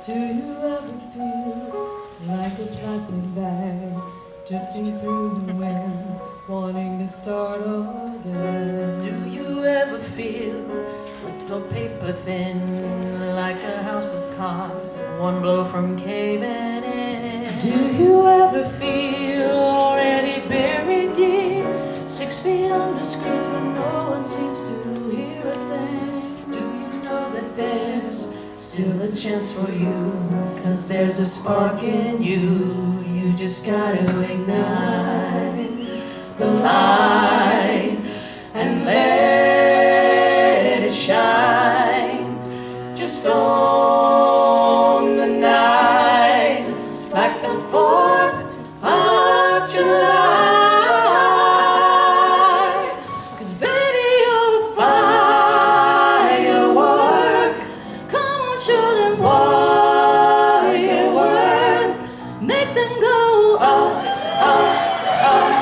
Do you ever feel like a plastic bag drifting through the wind, wanting to start again? Do you ever feel little paper thin, like a house of cards, one blow from caving in? Do you ever feel already buried deep, 6 feet under screens where no one seems to hear a thing? Do you know that there's still a chance for you, 'cause there's a spark in you, you just gotta ignite the light and let it shine, just on the night, like the 4th of July. 'Cause baby, you're a firework, come on, show them what you're worth, make them go up, up, up,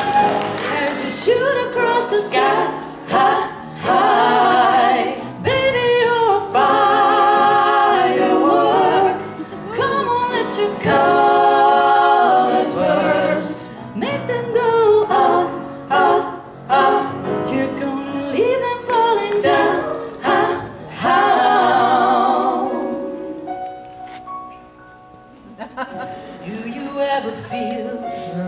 as you shoot across the sky, high, high. Baby, you're a firework, come on, let your colors burst, make them go up, up, up. You're gonna leave them falling down, how, how. Do you ever feel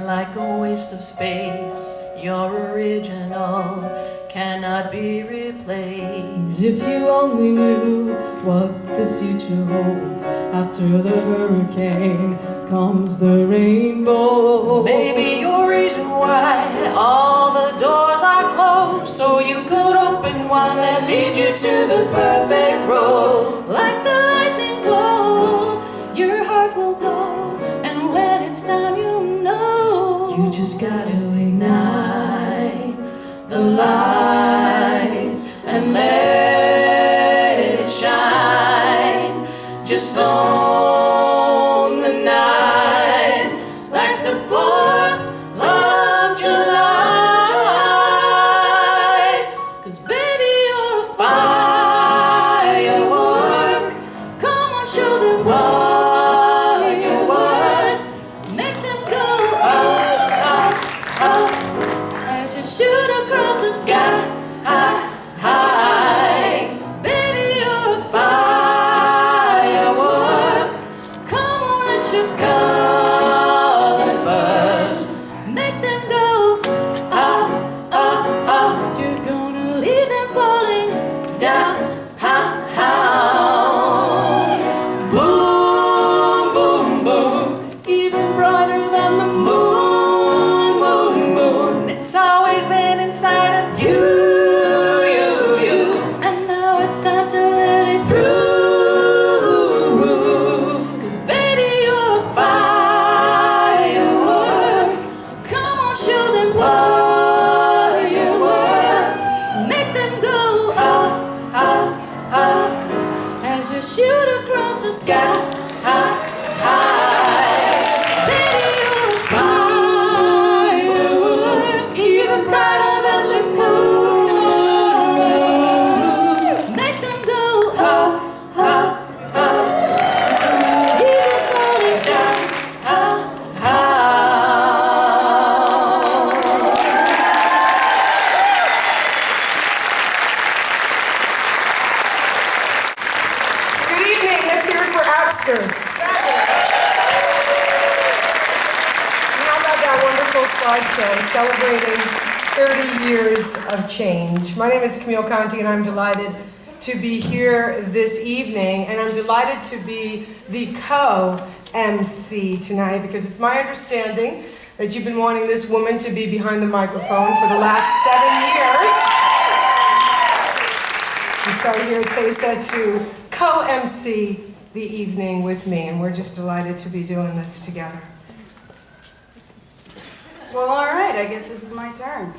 like a waste of space? Your original cannot be replaced. If you only knew what the future holds, after the hurricane comes the rainbow. Maybe your reason why all the doors are closed, so you could open one that leads you to the perfect road. Like the lightning bolt, your heart will go, and when it's time you'll know. You just gotta ignite the light and let it shine, just on the night, like the 4th of July. 'Cause baby, you're a firework, come on, show them what you're worth, make them go up, up, up, as you shoot across the sky, high, high. Baby, you're a firework, come on, let your colors burst, make them go up, up, up. You're gonna leave them falling down, how, how. Boom, boom, boom, even brighter than the moon, moon, moon. It's always been inside of you, you, you, and now it's time to let it through. 'Cause baby, you're a firework, come on, show them what you're worth, make them go up, up, up, as you shoot across the sky, high, high. Baby, you're a firework, even brighter than your colors, make them go up, up, up, leave them falling down, how, how. Good evening. Let's hear it for Outskirts. How about that wonderful slideshow celebrating 30 years of change? My name is Camille Conti, and I'm delighted to be here this evening, and I'm delighted to be the co-MC tonight, because it's my understanding that you've been wanting this woman to be behind the microphone for the last 7 years. And so here's Hesa to co-MC the evening with me, and we're just delighted to be doing this together. Well, all right, I guess this is my turn.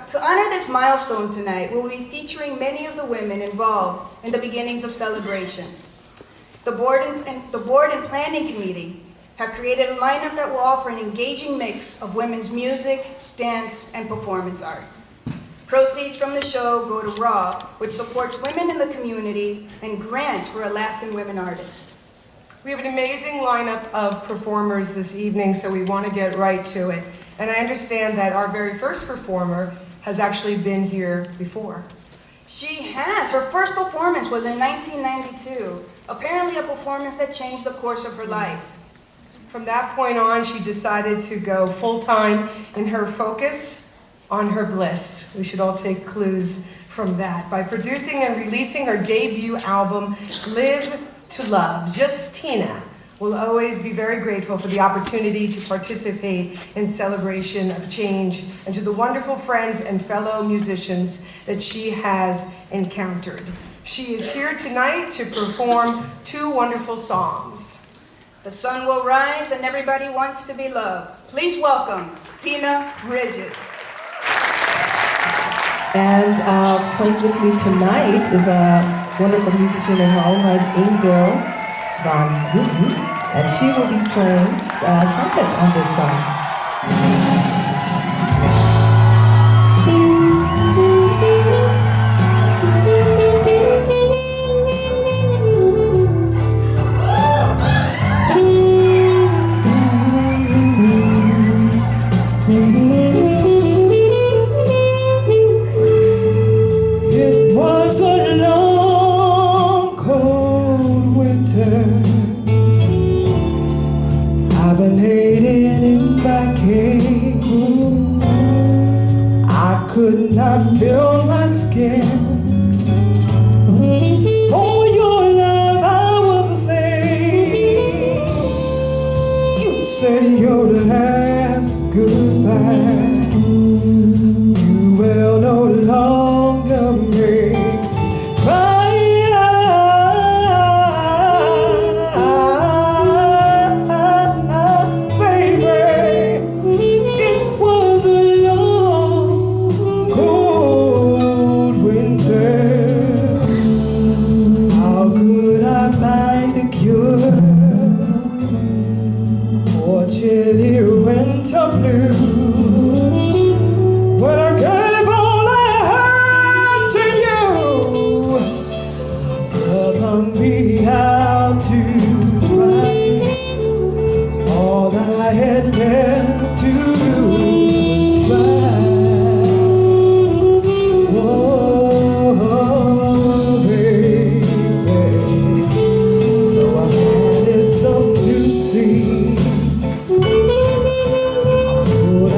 To honor this milestone tonight, we'll be featuring many of the women involved in the beginnings of celebration. The board and planning committee have created a lineup that will offer an engaging mix of women's music, dance, and performance art. Proceeds from the show go to RAW, which supports women in the community, and grants for Alaskan women artists. We have an amazing lineup of performers this evening, so we want to get right to it. And I understand that our very first performer has actually been here before. She has. Her first performance was in 1992, apparently a performance that changed the course of her life. From that point on, she decided to go full-time in her focus on her bliss. We should all take clues from that. By producing and releasing her debut album, Live to Love, Justina will always be very grateful for the opportunity to participate in celebration of change and to the wonderful friends and fellow musicians that she has encountered. She is here tonight to perform two wonderful songs. The sun will rise and everybody wants to be loved. Please welcome Tina Bridges. And playing with me tonight is a wonderful musician in her own right, Ingrid Van Wooten, and she will be playing trumpet on this song. Could not feel my skin. For your love I was a slave. You said your last goodbye. You will no longer make my baby. It was a cold winter. How could I find a cure for chilly winter blues when I gave all I had to you? Love hung me out to dry. All I had left to do was try. Oh, baby, so I planted some new seeds. I put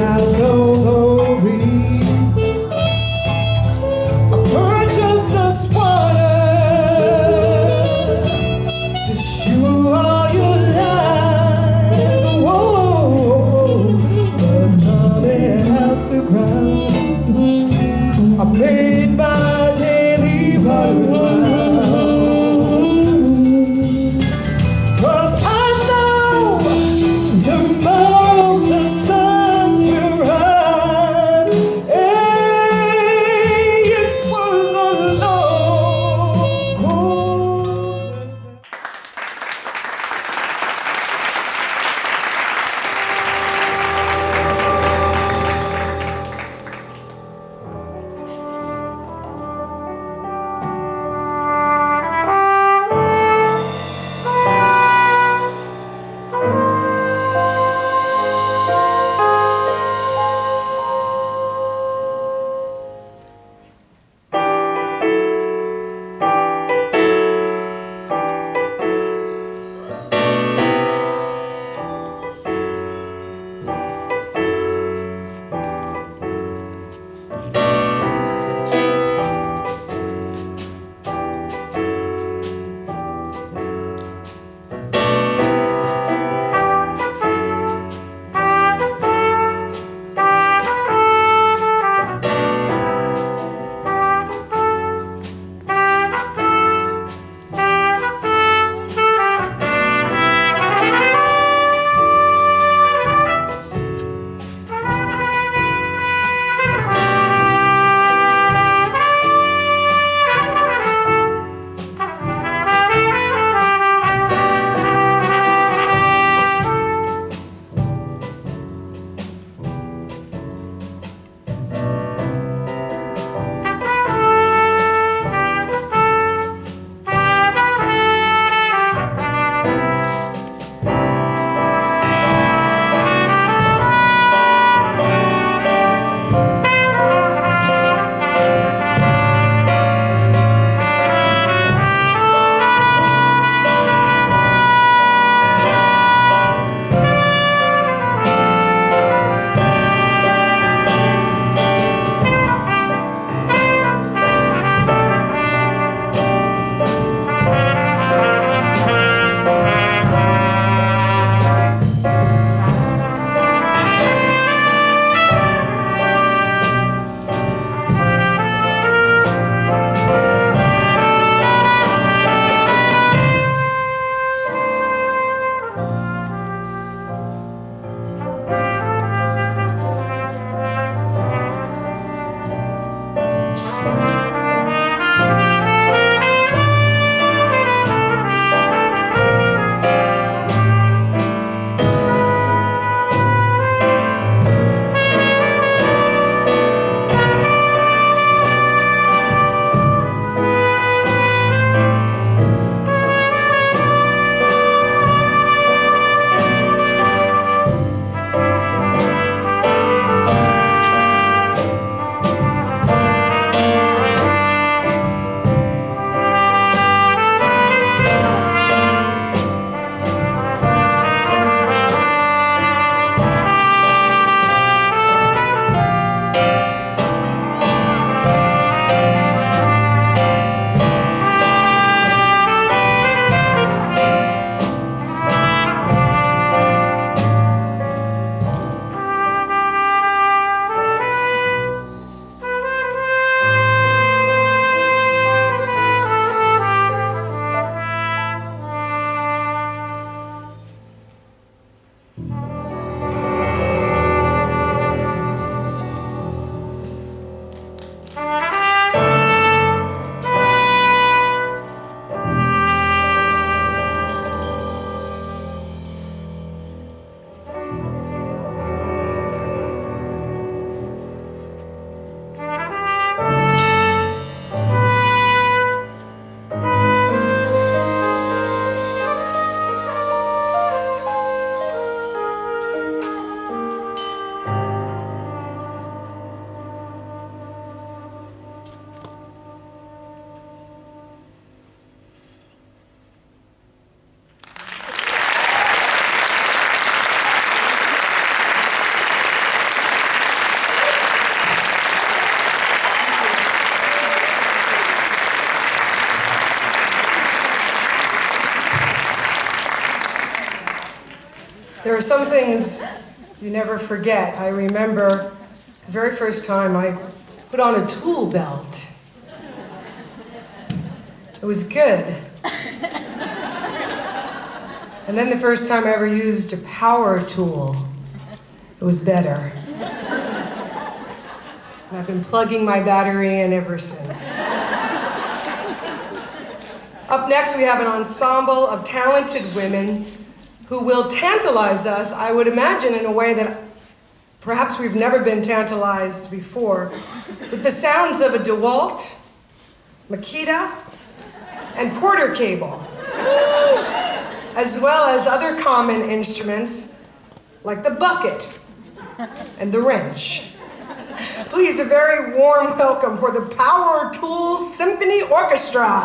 there are some things you never forget. I remember the very first time I put on a tool belt. It was good. And then the first time I ever used a power tool, it was better. And I've been plugging my battery in ever since. Up next, we have an ensemble of talented women who will tantalize us, I would imagine, in a way that perhaps we've never been tantalized before, with the sounds of a DeWalt, Makita, and Porter cable, as well as other common instruments like the bucket and the wrench. Please, a very warm welcome for the Power Tools Symphony Orchestra.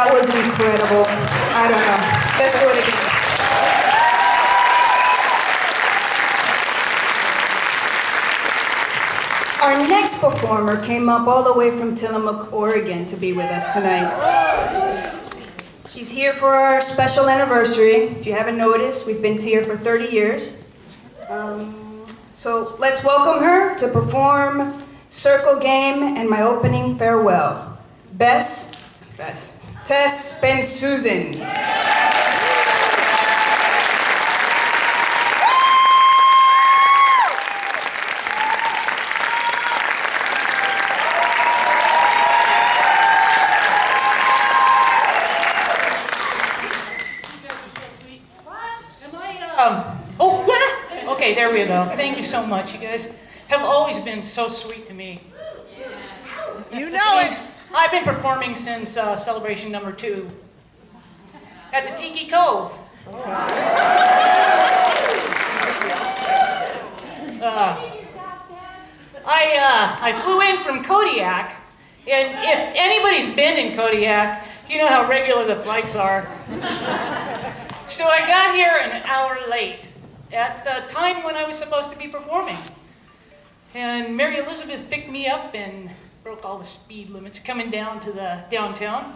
That was incredible. I don't know. Let's do it again. Our next performer came up all the way from Tillamook, Oregon to be with us tonight. She's here for our special anniversary. If you haven't noticed, we've been here for 30 years. So let's welcome her to perform Circle Game and my opening farewell. Tess Ben Susan. Okay, there we go. Thank you so much. You guys have always been so sweet to me. You know it. I've been performing since celebration number 2 at the Tiki Cove. I flew in from Kodiak, and if anybody's been in Kodiak, you know how regular the flights are. So I got here an hour late, at the time when I was supposed to be performing. And Mary Elizabeth picked me up and broke all the speed limits coming down to the downtown.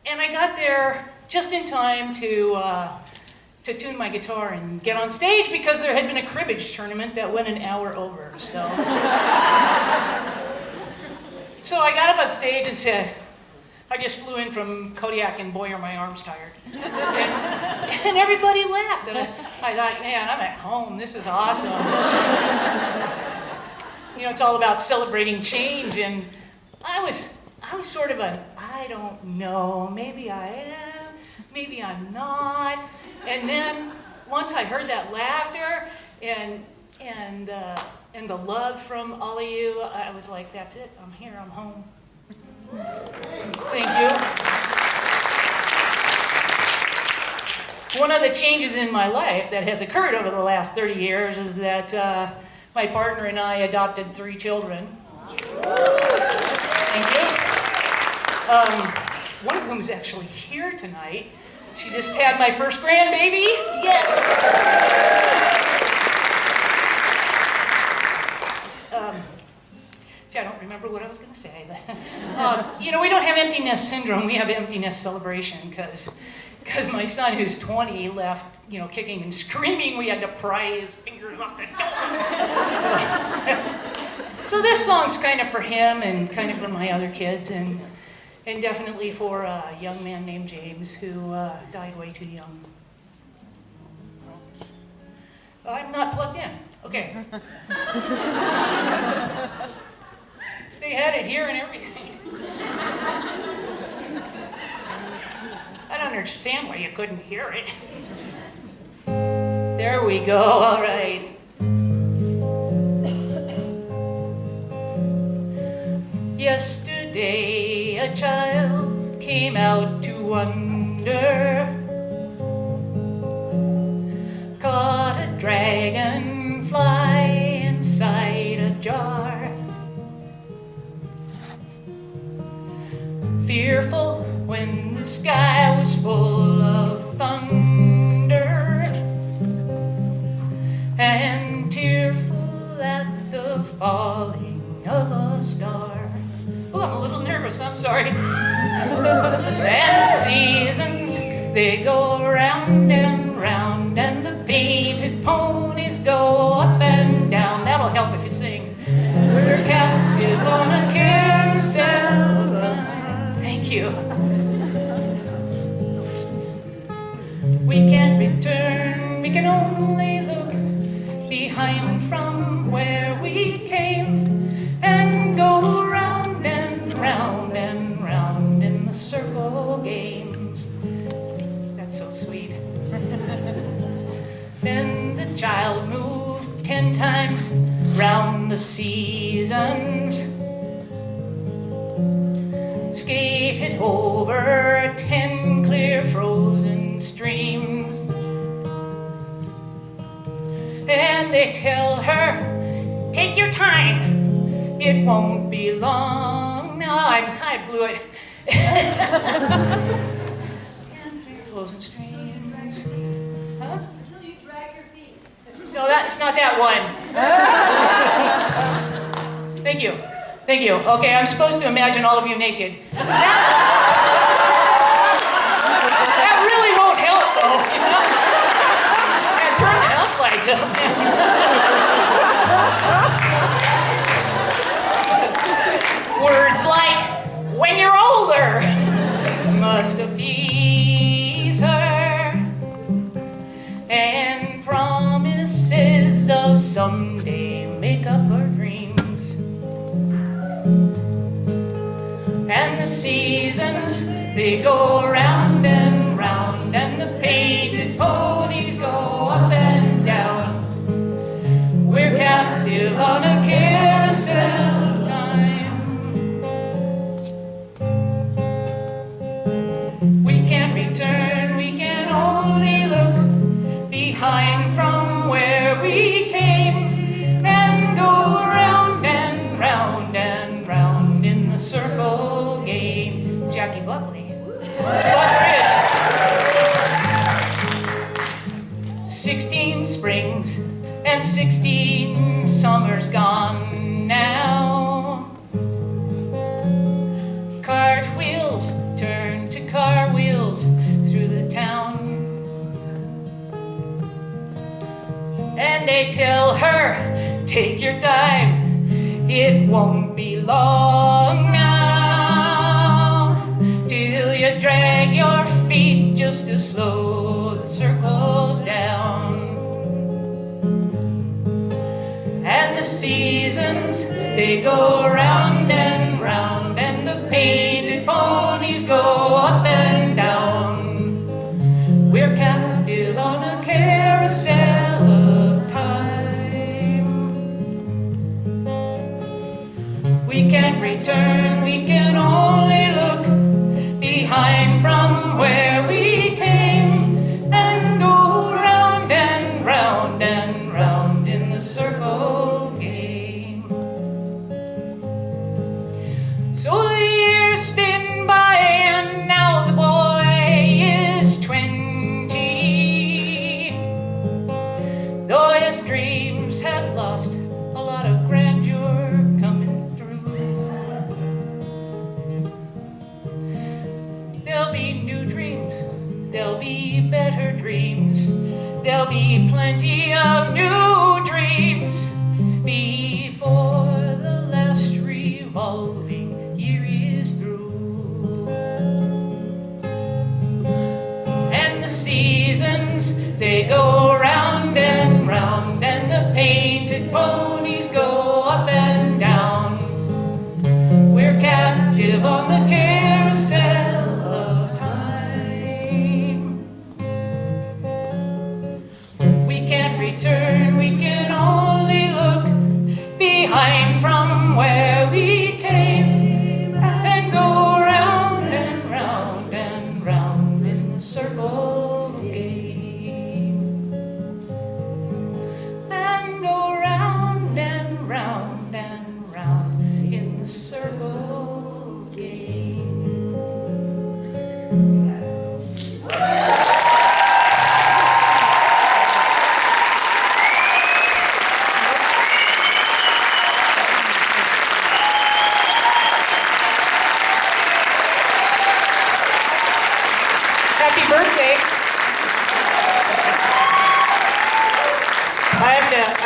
And I got there just in time to tune my guitar and get on stage because there had been a cribbage tournament that went an hour over. So I got up on stage and said, I just flew in from Kodiak and boy are my arms tired. And everybody laughed. And I thought, man, I'm at home. This is awesome. You know, it's all about celebrating change. And I was sort of I don't know, maybe I am, maybe I'm not. And then once I heard that laughter and the love from all of you, I was like, that's it. I'm here. I'm home. Thank you. One of the changes in my life that has occurred over the last 30 years is that my partner and I adopted 3 children. Thank you. One of whom is actually here tonight. She just had my first grandbaby. Yes. I don't remember what I was going to say, but you know, we don't have empty nest syndrome. We have empty nest celebration because my son, who's 20, left, you know, kicking and screaming. We had to pry his fingers off the door. So this song's kind of for him and kind of for my other kids and definitely for a young man named James who died way too young. I'm not plugged in. Okay. They had it here and everything. I don't understand why you couldn't hear it. There we go, all right. Yesterday a child came out to wonder, caught a dragonfly inside a jar. Fearful when the sky was full of thunder, and tearful at the falling of a star. Oh, I'm a little nervous, I'm sorry. And the seasons, they go round and round, and the painted ponies go up and down. That'll help if you sing. We're captive on a carousel of time. Thank you. We can't return, we can only look behind from where we came and go round and round and round in the circle game. That's so sweet. Then the child moved 10 times round the seasons, skated over 10 clear frozen streams, and they tell her, take your time, it won't be long. Now I blew it. And closing streams. Huh? Until you drag your feet. No, it's not that one. Thank you. Thank you. Okay, I'm supposed to imagine all of you naked. That really won't help, though. You know? Man, turn the house lights up. Words like, when you're older, must appease her. And promises of someday make up her dreams. And the seasons, they go round and round, and the painted ponies go up and down. We're captive on a carousel of time. We can't return, we can only look behind from where we came, and go round and round and round in the circle game. Jackie Buckley. Buckridge. 16 springs and 16 summers gone now. Cartwheels turn to car wheels through the town. And they tell her, take your time, it won't be long now, till you drag your feet just to slow the circles down. And the seasons, they go round and round, and the painted ponies go up and down. We're captive on a carousel of time. We can't return, we can only look behind from where we came, and go round and round and round in the circle game. So the years spin by, and now the boy is 20. Though his dreams have lost a lot of grandeur coming through. There'll be new dreams, there'll be better dreams, there'll be plenty of new dreams before the last revolving year is through. And the seasons, they go round and round, and the painted ponies go up and down. We're captive on the carousel of time. We can't return, we can only look behind from where we came, and go round and round and round in the circle game. And go round and round and round in the circle game. Happy birthday. I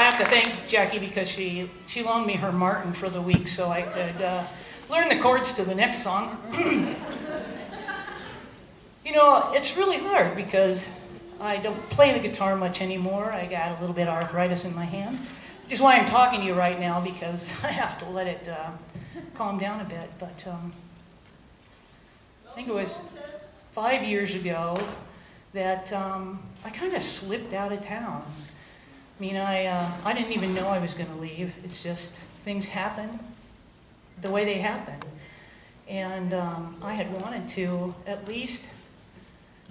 have to thank Jackie because she loaned me her Martin for the week so I could learn the chords to the next song. You know, it's really hard because I don't play the guitar much anymore. I got a little bit of arthritis in my hand, which is why I'm talking to you right now, because I have to let it calm down a bit. But I think it was 5 years ago that I kind of slipped out of town. I mean, I didn't even know I was going to leave. It's just things happen the way they happen. And I had wanted to at least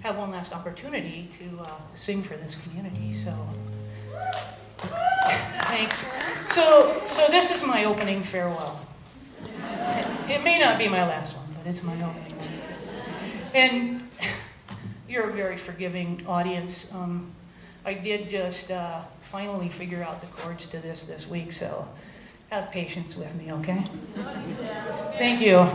have one last opportunity to sing for this community. So thanks. So this is my opening farewell. It may not be my last one, but it's my opening one. And you're a very forgiving audience. I did just finally figure out the chords to this week, so have patience with me, okay? Thank you.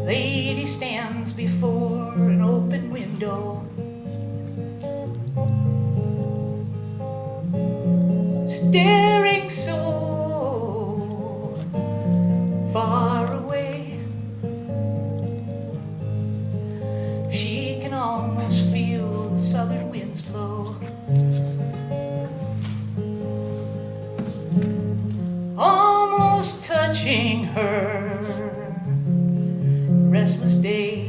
Lady stands before an open window, staring so far away. She can almost feel the southern winds blow, almost touching her restless days.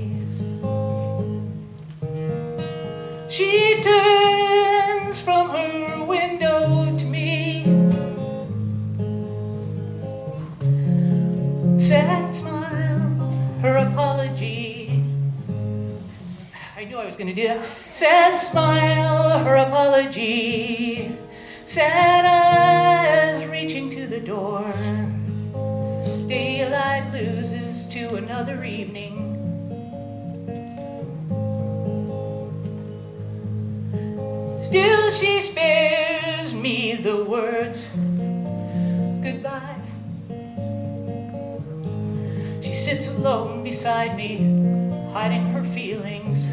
She turns from her window to me, sad smile, her apology. I knew I was going to do that. Sad smile, her apology. Sad eyes reaching to the door. Daylight loses to another evening. Still she spares me the words goodbye. She sits alone beside me, hiding her feelings.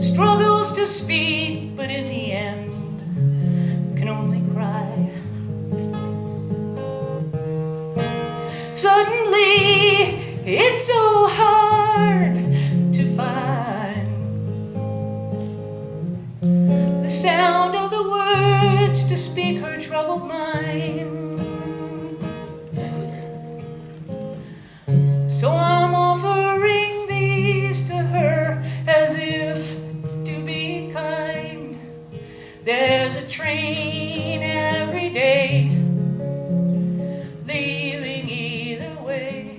Struggles to speak, but in the end can only cry. Suddenly, it's so hard to find the sound of the words to speak her troubled mind. So I'm offering these to her as if to be kind. There's a train every day leaving either way.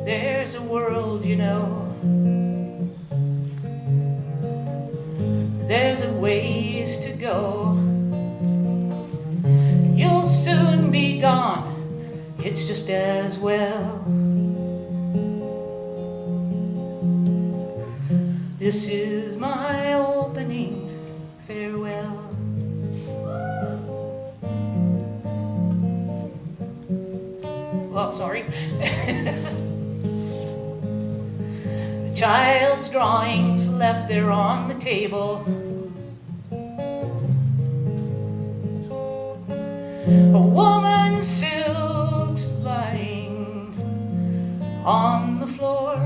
There's a world, you know. There's a ways to go. You'll soon be gone, it's just as well. This is my opening farewell. Oh, sorry. The child's drawings left there on the table. A woman's silks lying on the floor.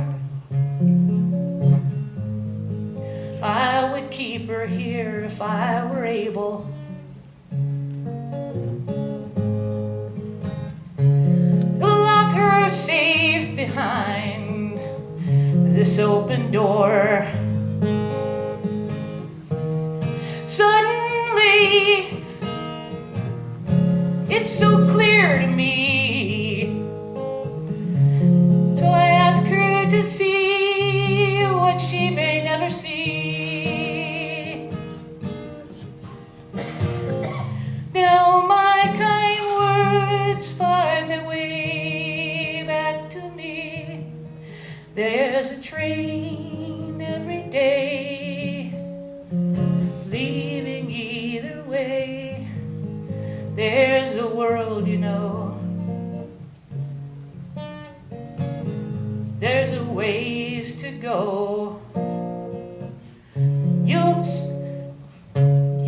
I would keep her here if I were able. Lock her safe behind this open door. Suddenly, it's so clear to me. So I ask her to see what she may never see. Now my kind words find their way back to me. There's a train every day leaving either way. There's a world, you know. There's a ways to go.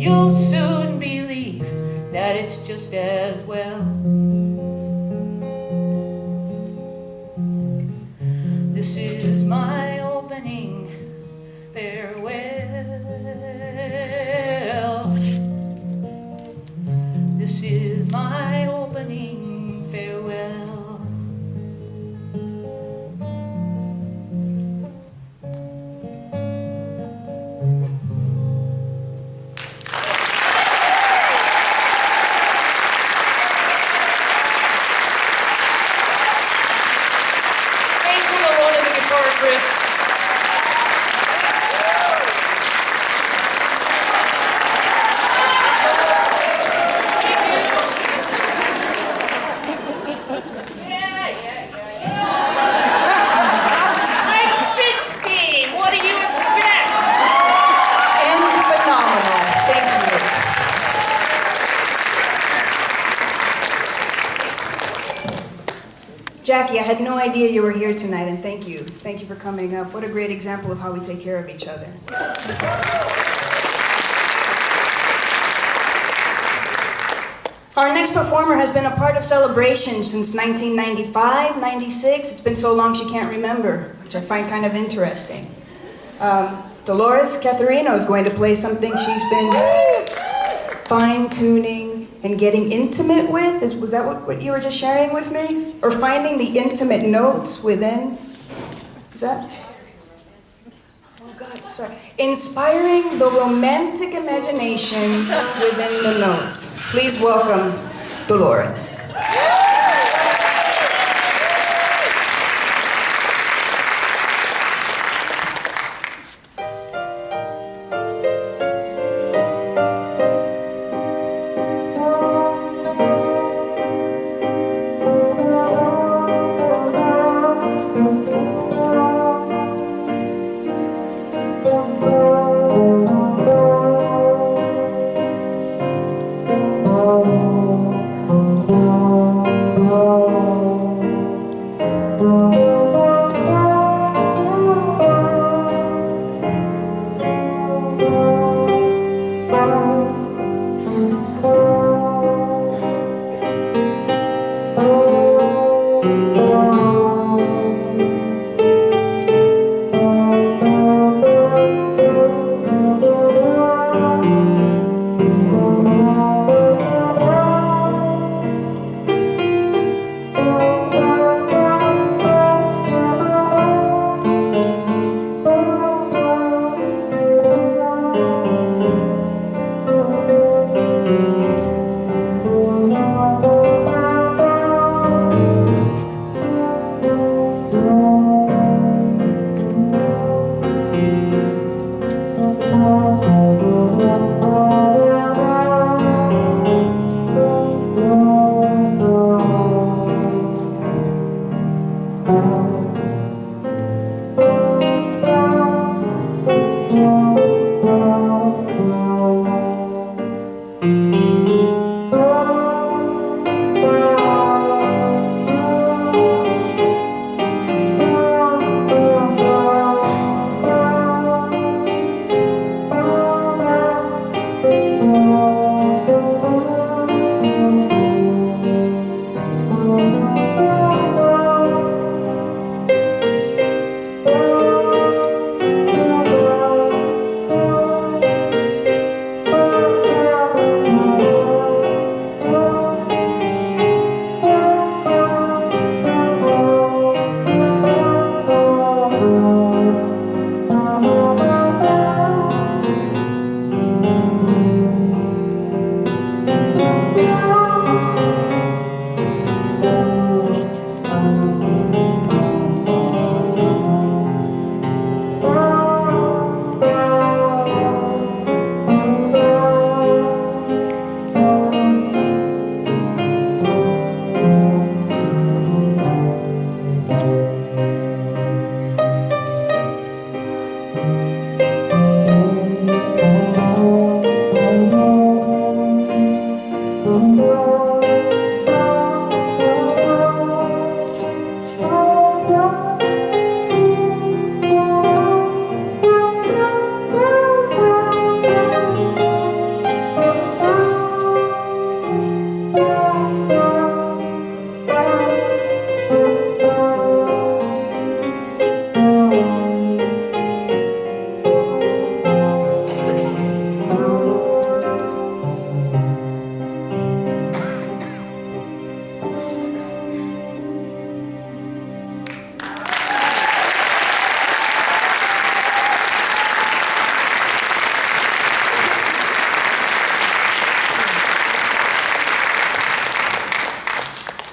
You'll soon believe that it's just as well. This is my opening farewell. This is my opening farewell. for her, Chris. I'm 60. What do you expect? And phenomenal. Thank you. Jackie, I had no idea you were here tonight, and thank you. Thank you for coming up. What a great example of how we take care of each other. Our next performer has been a part of Celebration since 1995, 96. It's been so long she can't remember, which I find kind of interesting. Dolores Catharino is going to play something she's been fine-tuning and getting intimate with. Was that what you were just sharing with me? Or finding the intimate notes within? Is that? Oh God, sorry. Inspiring the romantic imagination within the notes. Please welcome Dolores.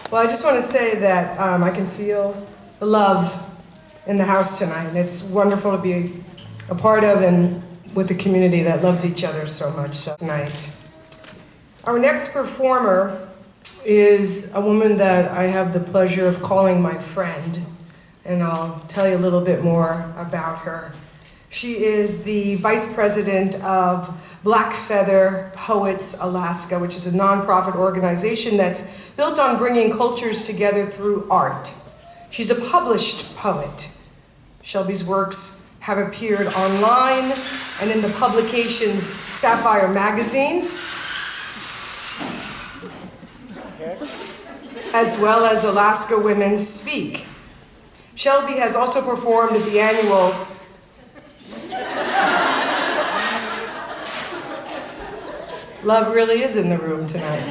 Well, I just want to say that I can feel the love in the house tonight. And it's wonderful to be a part of and with a community that loves each other so much tonight. Our next performer is a woman that I have the pleasure of calling my friend, and I'll tell you a little bit more about her. She is the vice president of Black Feather Poets Alaska, which is a nonprofit organization that's built on bringing cultures together through art. She's a published poet. Shelby's works have appeared online and in the publications Sapphire Magazine, as well as Alaska Women Speak. Shelby has also performed at the annual Love really is in the room tonight.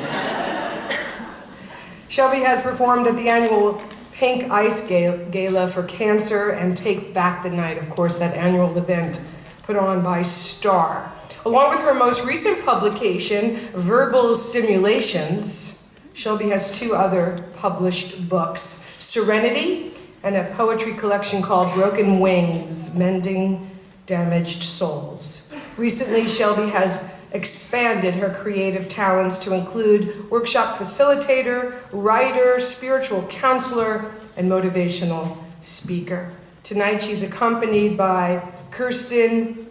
Shelby has performed at the annual Pink Ice Gala for Cancer and Take Back the Night, of course, that annual event put on by Star. Along with her most recent publication, Verbal Stimulations, Shelby has 2 other published books, Serenity and a poetry collection called Broken Wings, Mending Damaged Souls. Recently, Shelby has expanded her creative talents to include workshop facilitator, writer, spiritual counselor, and motivational speaker. Tonight, she's accompanied by Kirsten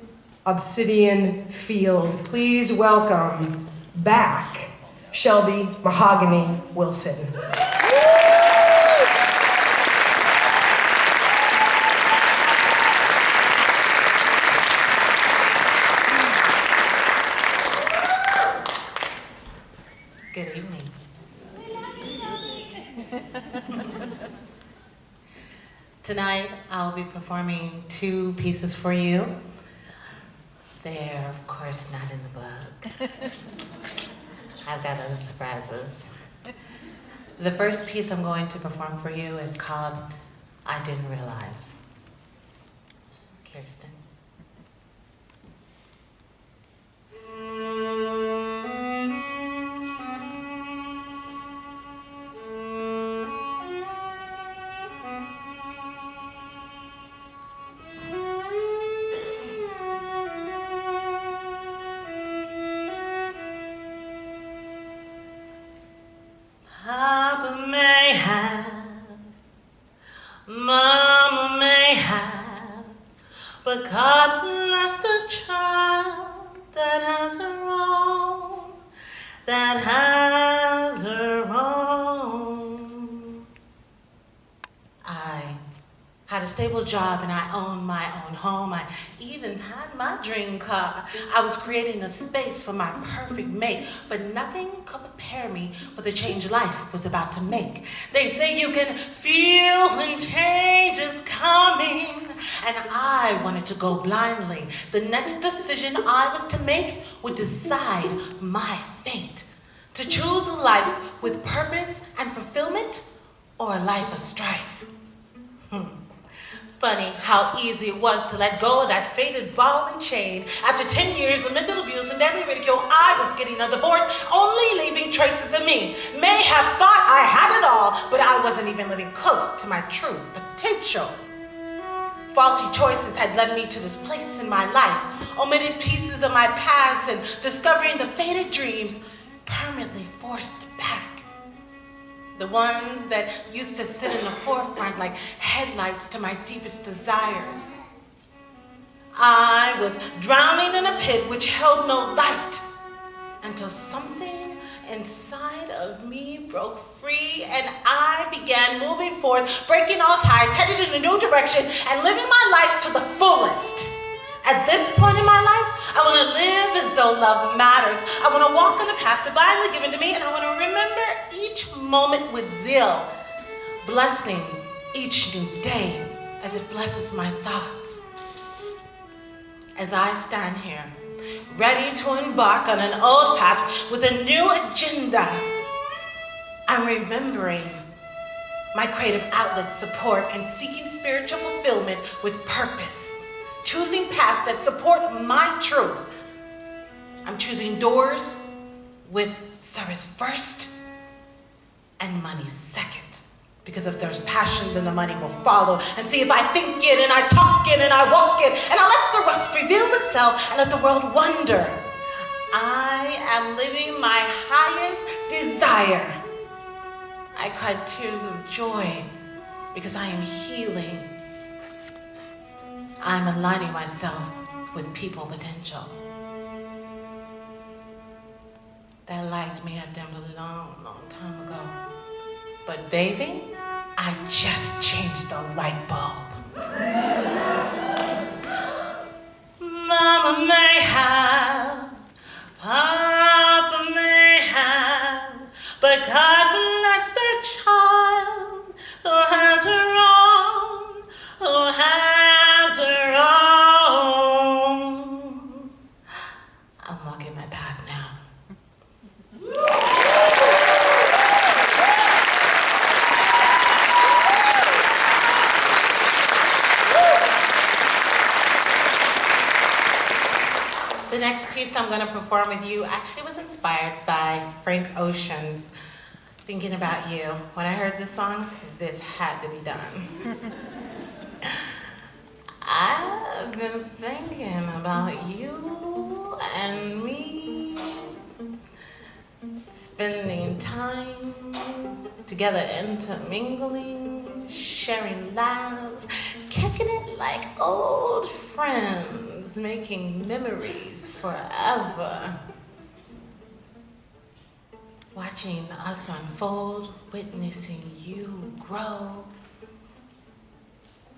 Obsidian Field. Please welcome back Shelby Mahogany Wilson. Good evening. Tonight, I'll be performing 2 pieces for you. They're, of course, not in the book. I've got other surprises. The first piece I'm going to perform for you is called I Didn't Realize. Kirsten. Papa may have, Mama may have, but God bless the child that has her own, that has her own. I had a stable job and I owned my own home. I even had my dream car. I was creating a space for my perfect mate, but nothing could prepare me for the change life was about to make. They say you can feel when change is coming, and I wanted to go blindly. The next decision I was to make would decide my fate. To choose a life with purpose and fulfillment, or a life of strife. Funny how easy it was to let go of that faded ball and chain. After 10 years of mental abuse and deadly ridicule, I was getting a divorce, only leaving traces of me. May have thought I had it all, but I wasn't even living close to my true potential. Faulty choices had led me to this place in my life, omitted pieces of my past and discovering the faded dreams permanently forced back. The ones that used to sit in the forefront like headlights to my deepest desires. I was drowning in a pit which held no light until something inside of me broke free and I began moving forth, breaking all ties, headed in a new direction and living my life to the fullest. At this point in my life, I want to live as though love matters. I want to walk on the path divinely given to me, and I want to remember each moment with zeal, blessing each new day as it blesses my thoughts. As I stand here, ready to embark on an old path with a new agenda, I'm remembering my creative outlet support and seeking spiritual fulfillment with purpose. Choosing paths that support my truth. I'm choosing doors with service first and money second. Because if there's passion, then the money will follow. And see, if I think it, and I talk it, and I walk it, and I let the rust reveal itself, and let the world wonder, I am living my highest desire. I cried tears of joy because I am healing. I'm aligning myself with people potential. That light may have dimmed a long, long time ago. But baby, I just changed the light bulb. Mama may have, Papa may have, but God bless the child who has her own, who has her own. I'm walking my path now. The next piece I'm going to perform with you actually was inspired by Frank Ocean's Thinking About You. When I heard this song, this had to be done. I've been thinking about you and me, spending time together, intermingling, sharing laughs, kicking it like old friends, making memories forever. Watching us unfold, witnessing you grow,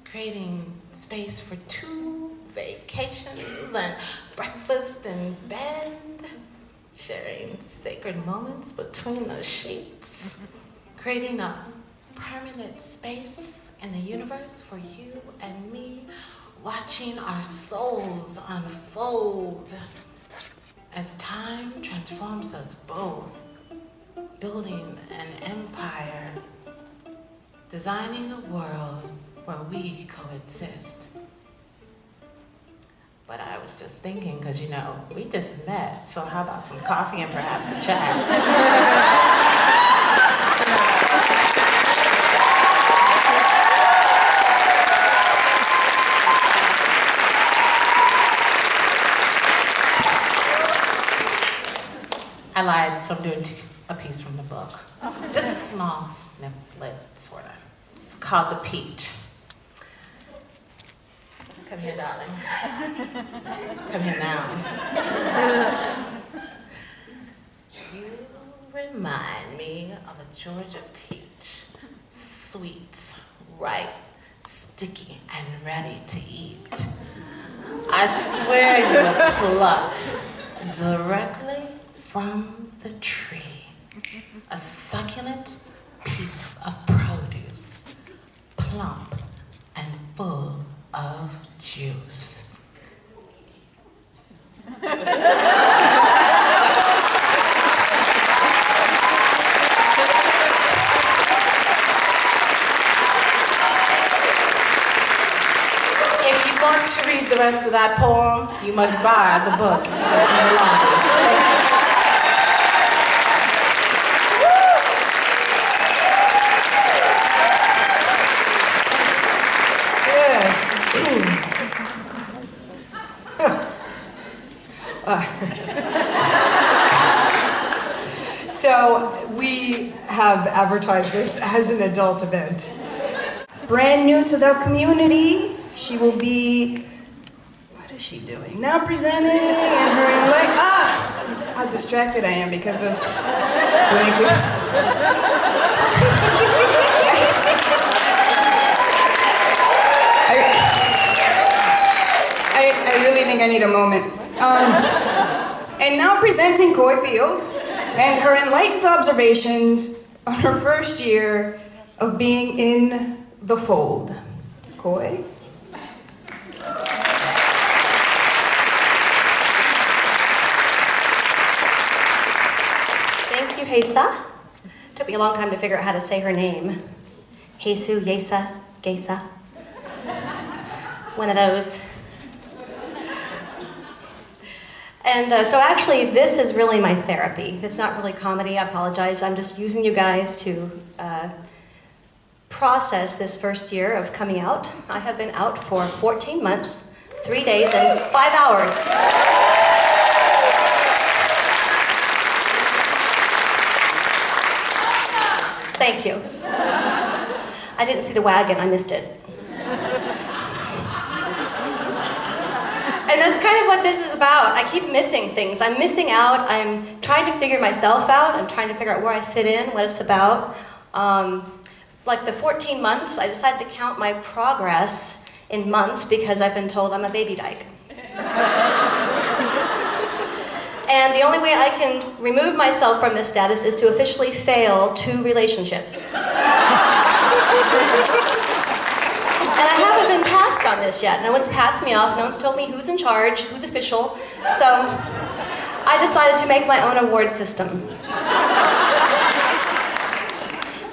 creating space for 2 vacations and breakfast in bed, sharing sacred moments between the sheets, creating a permanent space in the universe for you and me, watching our souls unfold as time transforms us both, building an empire, designing a world where we coexist. But I was just thinking, because you know, we just met, so how about some coffee and perhaps a chat? I lied, so I'm doing a piece from the book. Just a small snippet, sort of. It's called The Peach. Come here, darling. Come here now. You remind me of a Georgia peach. Sweet, ripe, sticky, and ready to eat. I swear you were plucked directly from the tree. A succulent piece of produce, plump and full of juice. If you want to read the rest of that poem, you must buy the book. It's in the library. Thank you. So we have advertised this as an adult event. Brand new to the community, she will be, what is she doing? Now presenting and her like, how distracted I am because of when it gets I really think I need a moment. And now presenting Coy Field and her enlightened observations on her first year of being in the fold. Coy? Thank you, Hesa. Took me a long time to figure out how to say her name. Jesu, Yesa, Gesa. One of those. And so actually, this is really my therapy. It's not really comedy, I apologize. I'm just using you guys to process this first year of coming out. I have been out for 14 months, 3 days, and 5 hours. Thank you. I didn't see the wagon, I missed it. And that's kind of what this is about. I keep missing things. I'm missing out. I'm trying to figure myself out. I'm trying to figure out where I fit in, what it's about. Like the 14 months, I decided to count my progress in months because I've been told I'm a baby dyke. And the only way I can remove myself from this status is to officially fail 2 relationships. And I haven't been passed on this yet. No one's passed me off. No one's told me who's in charge, who's official. So I decided to make my own award system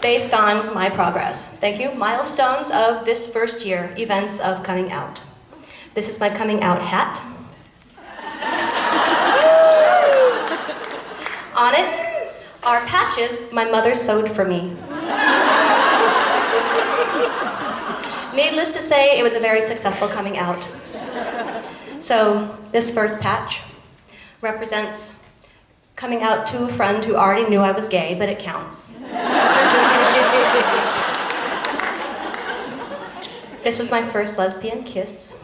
based on my progress. Thank you. Milestones of this first year, events of coming out. This is my coming out hat. On it are patches my mother sewed for me. Needless to say, it was a very successful coming out. So this first patch represents coming out to a friend who already knew I was gay, but it counts. This was my first lesbian kiss.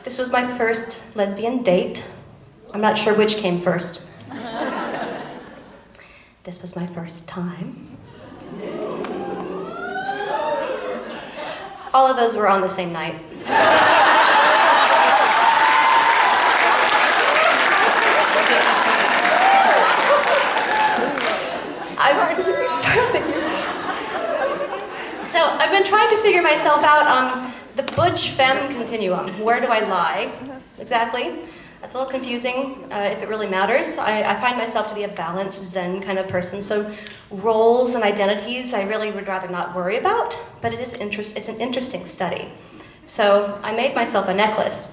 This was my first lesbian date. I'm not sure which came first. This was my first time. All of those were on the same night. So I've been trying to figure myself out on the butch femme continuum. Where do I lie? Exactly. That's a little confusing if it really matters. I find myself to be a balanced Zen kind of person, so roles and identities I really would rather not worry about, but it's an interesting study. So I made myself a necklace.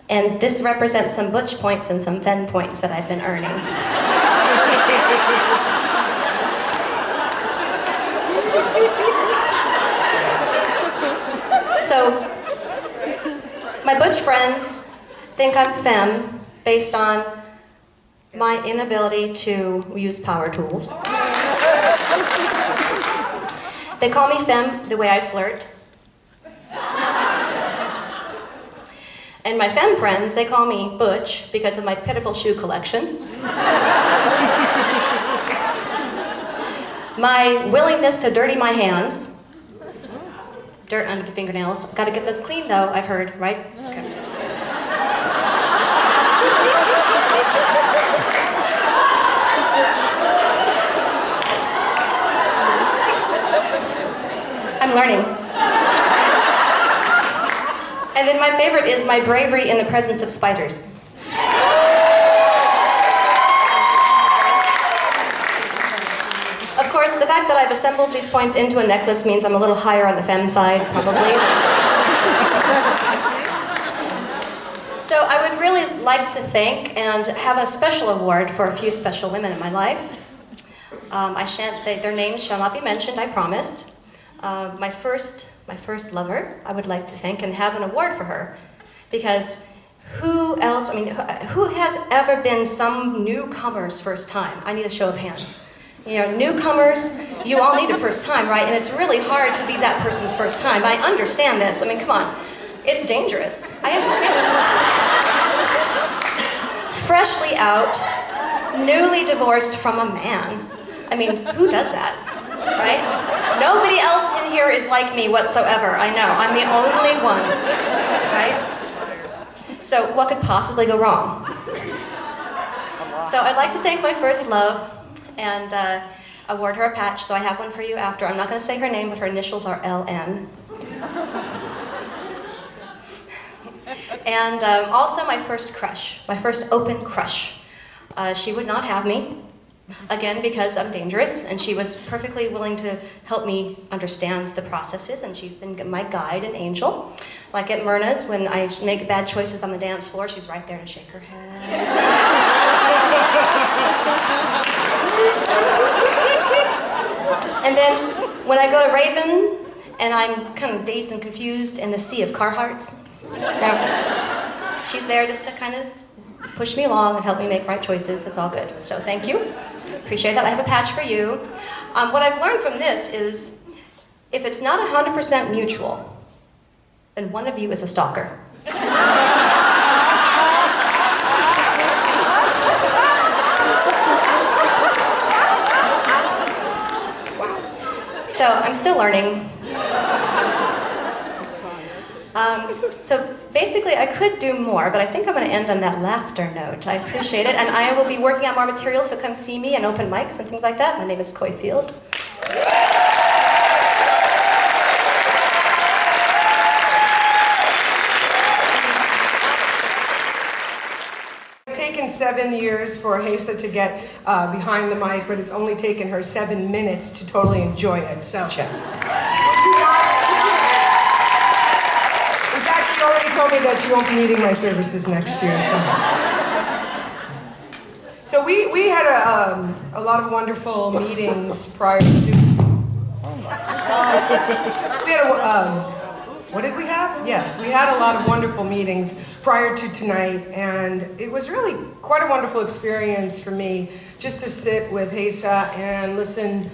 And this represents some butch points and some fen points that I've been earning. So, my butch friends think I'm femme based on my inability to use power tools. They call me femme the way I flirt. And my femme friends, they call me butch because of my pitiful shoe collection. My willingness to dirty my hands. Dirt under the fingernails. Gotta get those clean though, I've heard, right? Okay. I'm learning. And then my favorite is my bravery in the presence of spiders. Of course, the fact that I've assembled these points into a necklace means I'm a little higher on the femme side, probably. So I would really like to thank and have a special award for a few special women in my life. Their names shall not be mentioned, I promised. My first lover, I would like to thank and have an award for her. Because who has ever been some newcomer's first time? I need a show of hands. You know, newcomers, you all need a first time, right? And it's really hard to be that person's first time. I understand this. I mean, come on. It's dangerous. I understand it. Freshly out, newly divorced from a man. I mean, who does that, right? Nobody else in here is like me whatsoever. I know. I'm the only one, right? So what could possibly go wrong? So I'd like to thank my first love and award her a patch, so I have one for you after. I'm not going to say her name, but her initials are LN. And also my first crush, my first open crush. She would not have me, again, because I'm dangerous, and she was perfectly willing to help me understand the processes, and she's been my guide and angel. Like at Myrna's, when I make bad choices on the dance floor, she's right there to shake her head. And then when I go to Raven and I'm kind of dazed and confused in the sea of Carhartts, she's there just to kind of push me along and help me make right choices. It's all good. So thank you. Appreciate that. I have a patch for you. What I've learned from this is if it's not 100% mutual, then one of you is a stalker. So I'm still learning. So basically I could do more, but I think I'm going to end on that laughter note. I appreciate it, and I will be working on more material, so come see me and open mics and things like that. My name is Coy Field. It's taken 7 years for Hesa to get behind the mic, but it's only taken her 7 minutes to totally enjoy it. So, would you not? In fact, she already told me that she won't be needing my services next year. So we had a lot of wonderful meetings prior to. We had what did we have? Yes, we had a lot of wonderful meetings prior to tonight, and it was really quite a wonderful experience for me just to sit with Hesa and listen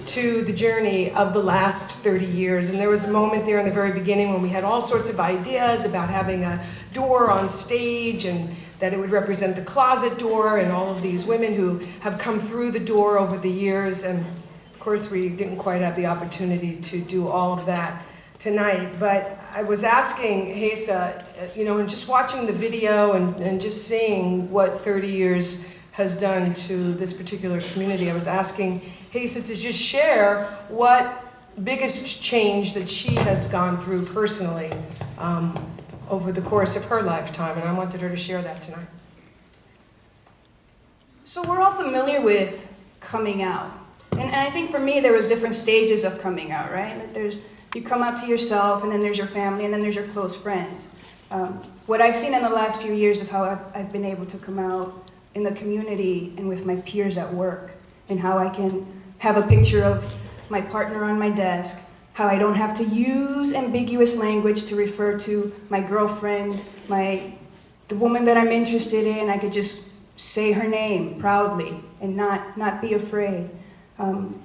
to the journey of the last 30 years. And there was a moment there in the very beginning when we had all sorts of ideas about having a door on stage and that it would represent the closet door and all of these women who have come through the door over the years. And of course, we didn't quite have the opportunity to do all of that tonight, but I was asking Hesa, and just watching the video and just seeing what 30 years has done to this particular community, I was asking Hesa to just share what biggest change that she has gone through personally over the course of her lifetime, and I wanted her to share that tonight. So we're all familiar with coming out. And I think for me, there was different stages of coming out, right? That you come out to yourself, and then there's your family, and then there's your close friends. What I've seen in the last few years of how I've been able to come out in the community and with my peers at work, and how I can have a picture of my partner on my desk, how I don't have to use ambiguous language to refer to my girlfriend, the woman that I'm interested in. I could just say her name proudly and not be afraid. And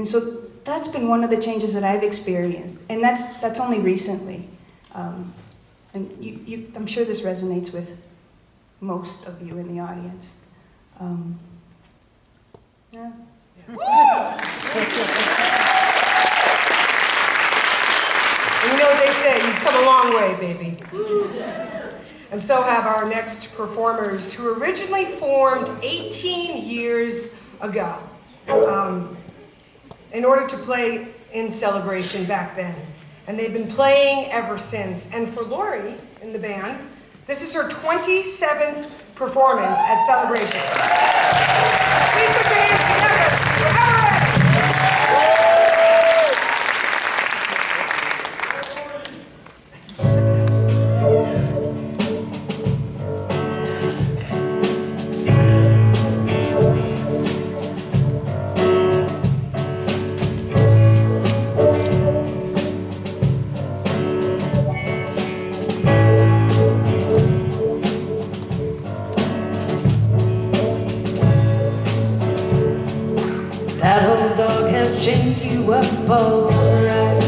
so that's been one of the changes that I've experienced, and that's only recently. And I'm sure this resonates with most of you in the audience. Yeah. And you know what they say, you've come a long way, baby. And so have our next performers, who originally formed 18 years ago in order to play in Celebration back then. And they've been playing ever since. And for Lori in the band, this is her 27th performance at Celebration. Please put your hands together for Anchorage. Chain you up alright.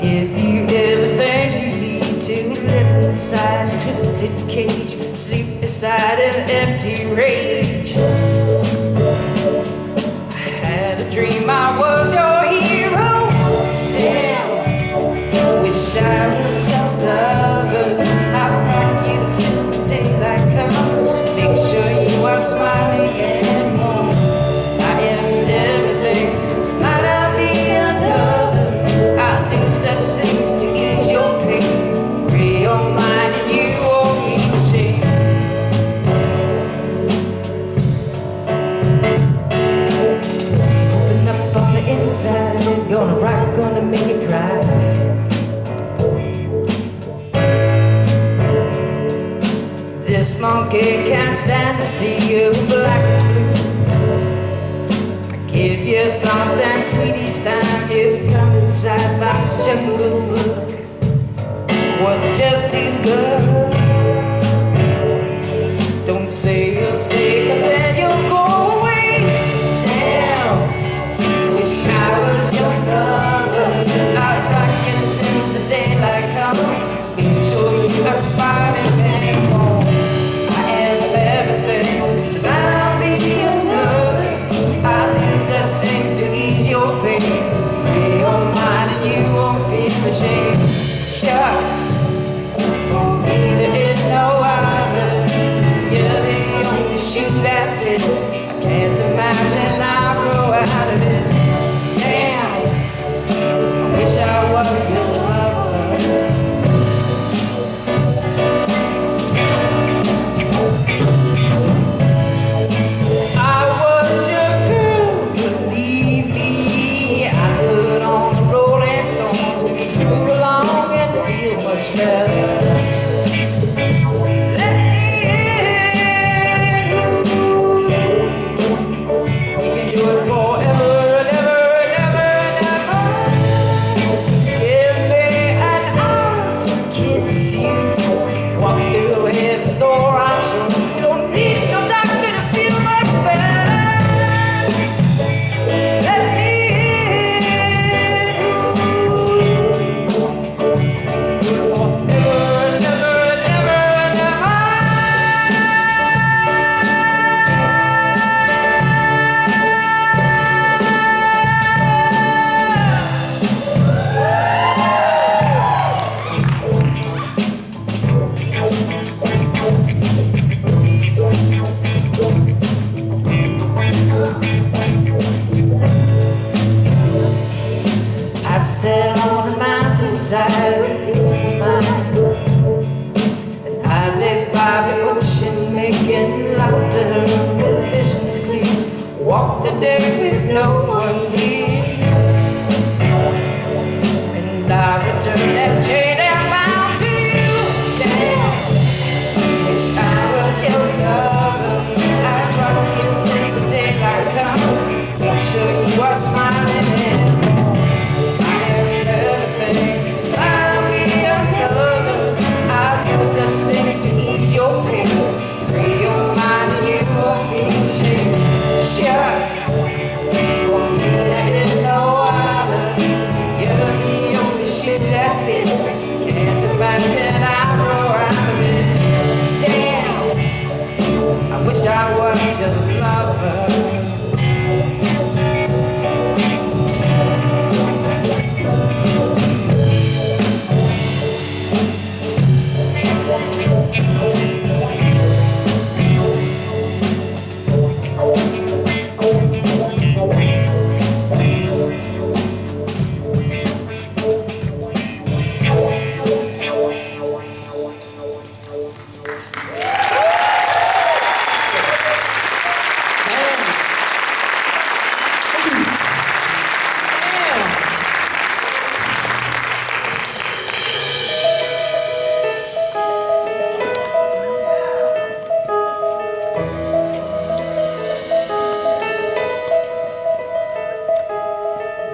If you ever think you need to live inside a twisted cage, sleep beside an empty rage. I had a dream I was your hero. Damn, wish I was your lover. I'll rock you till the daylight comes. Make sure you are smiling and warm. I am everything. Tonight I'll be another. I'll do such things to ease your pain. Free your mind and you won't be ashamed. monkey can't stand to see you black and blue. I give you something sweet each time you come inside my jungle book. Was it just too good? Don't say you'll stay, 'cause then you'll go away. Damn, wish I was your lover. I'd rock into the daylight come. Show you a smiling anymore. I am everything, so I'll be your lover. I'll do such things to ease your pain. Be your mind and you won't feel the shame. Shucks, neither is no other. You're the only shoe that fits. I can't imagine I'll grow out of it. Damn, I wish I was your lover. I was your girl, believe me. I put on the Rolling Stones, we can move along and feel much better. Let me in. We can do it forever and ever and ever and ever. Give me an hour to kiss you. Walk through heaven's door, I'm sure you don't need no doctor to feel much better. Let me in. Forever and ever and ever and ever. I sat on a mountainside with peace of mind, and I lay by the ocean making laughter with visions clear. Walk the day with no one here, and I return as chained and bound to you. Damn, wish I was your lover. I'd rock you till the daylight comes. Make sure you are smiling and I'll be your lover. I'll do such things to ease your pain. Free your mind and you won't be ashamed. Shucks, there is no other. You're the only shit that fits. Can't imagine I'll grow out of it. Damn, I wish I was your lover.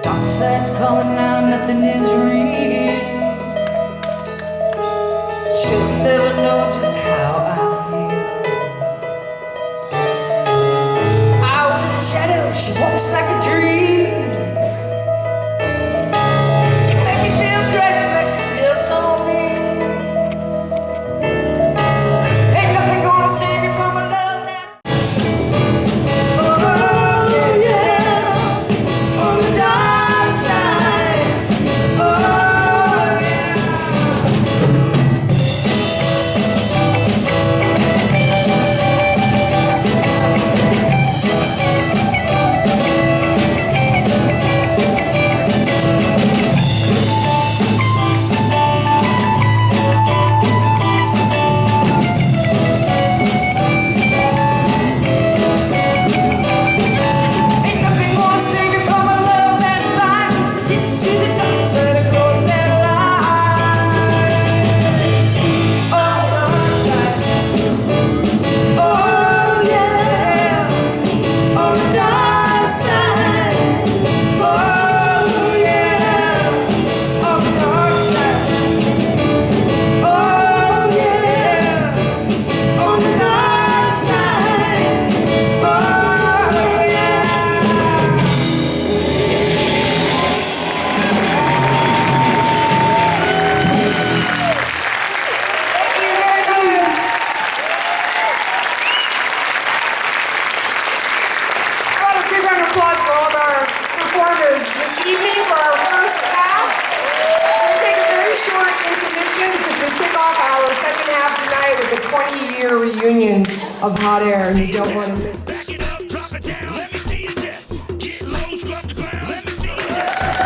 Dark side's calling now, nothing is real. Should never know just how I feel. Out in the shadow, she walks like a dream. She makes me feel crazy, makes me feel so real. Ain't nothing gonna save me from a love that's applause for all of our performers this evening for our first half. We'll take a very short intermission because we kick off our second half tonight with a 20-year reunion of Hot Air, and you don't want to miss that.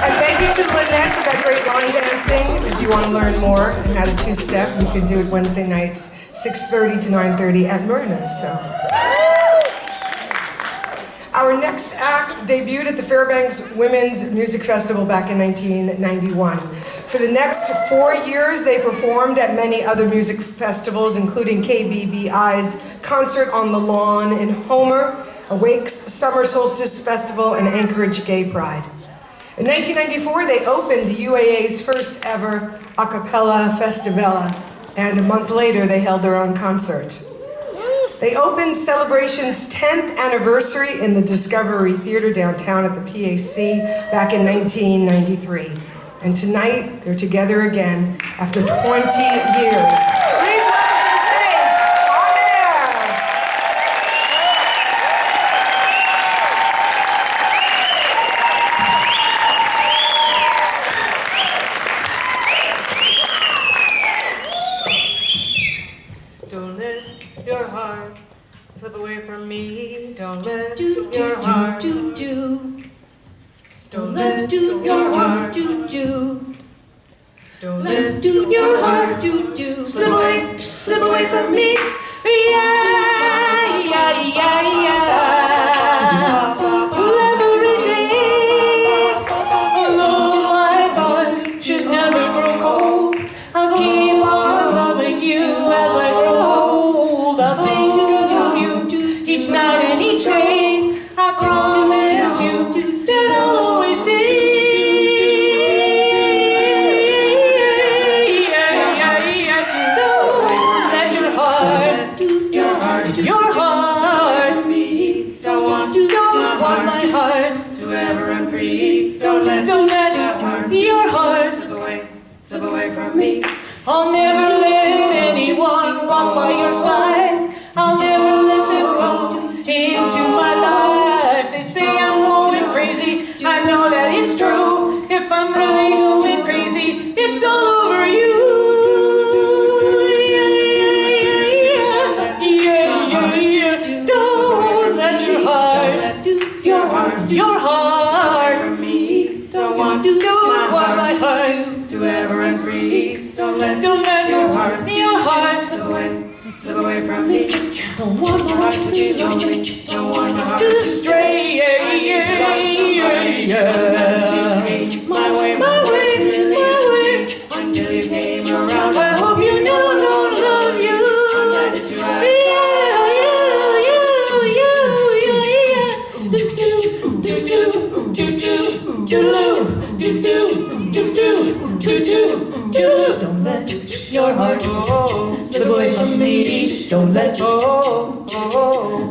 And thank you to Lynette for that great line dancing. If you want to learn more and how to two-step, you can do it Wednesday nights, 6:30 to 9:30 at Marina's. So. Our next act debuted at the Fairbanks Women's Music Festival back in 1991. For the next 4 years, they performed at many other music festivals, including KBBI's Concert on the Lawn in Homer, Awake's Summer Solstice Festival, and Anchorage Gay Pride. In 1994, they opened UAA's first ever a cappella festivela, and a month later, they held their own concert. They opened Celebration's 10th anniversary in the Discovery Theater downtown at the PAC back in 1993. And tonight, they're together again after 20 years. Please welcome to the stage, Hot Air! Don't let your heart slip away from me. Don't let your heart Don't let your heart Don't let your heart slip away from me. Yeah, yeah, yeah, yeah. Every day, although my heart should never grow cold, I'll keep on loving you as I grow old. I'll think of you each night and each day. I promise you that I'll always stay. Don't let your heart, don't want my heart to ever run free. Don't let your heart slip away from me. I'll never let anyone walk by your side. I'll never let them come into my life. They say I'm going crazy. I know that it's true. If I'm really going crazy, it's all over you. Yeah, yeah, yeah, yeah. Don't let your heart from me. Don't want my heart to ever run free. Don't let your heart slip away from me. Don't want my heart to be lonely. Don't want my heart to stray. Yeah, yeah, yeah. My way, until you came around. I hope you know I love you. Don't let your heart slip away from me. Don't let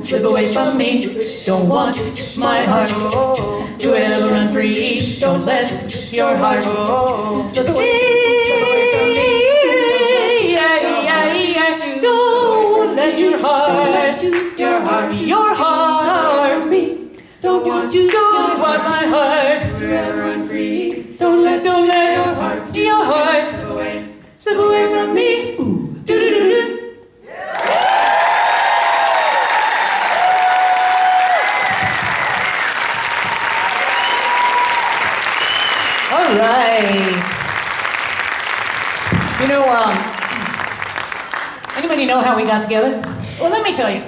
slip away from me. Don't want my heart to ever run free. Don't let your heart slip away from me. Don't let your heart me. Don't want my heart to ever run free. Don't let your heart slip away from me. Ooh. Do-do-do-do. All right. You know, anybody know how we got together? Well, let me tell you.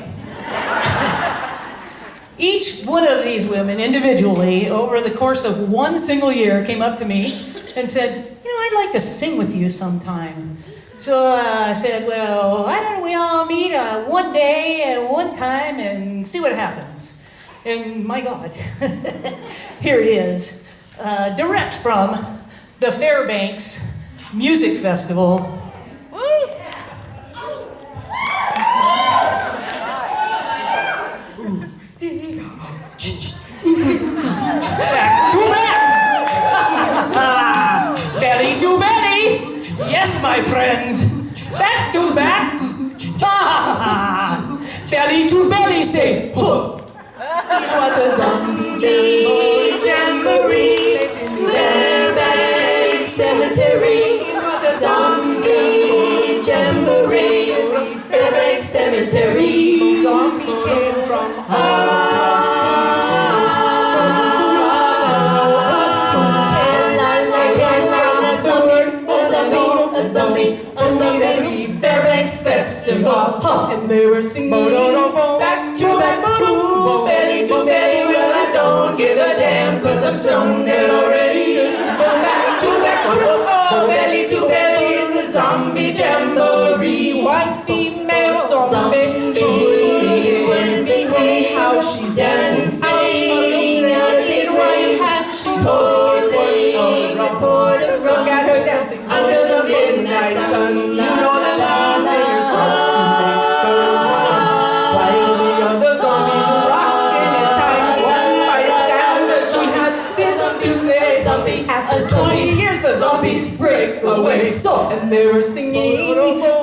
Each one of these women individually, over the course of one single year, came up to me and said, I'd like to sing with you sometime. So I said, well, why don't we all meet one day at one time and see what happens? And my God, here it is, direct from the Fairbanks Music Festival. Woo! Back to back! Belly to belly! Yes, my friends! Back to back! Belly to belly, say, huh! It was a zombie zombie jamboree. Fairbanks Cemetery, zombie jamboree. Fairbanks Cemetery, zombies came from Fairbanks Festival, and they were singing back to back, boo, belly to belly. Well, I don't give a damn, cause I'm stoned dead already. Back to back, boo, belly to belly. It's a zombie jamboree. One female zombie, she wouldn't be see how she's dancing out in right hand. She's holding a quart of rum. Got her dancing under the midnight sun. You know the loud singers wants to make her run, while the other zombies are rocking in time. One bystander, she had this to say: after 20 years, the zombies break away. So, and they were singing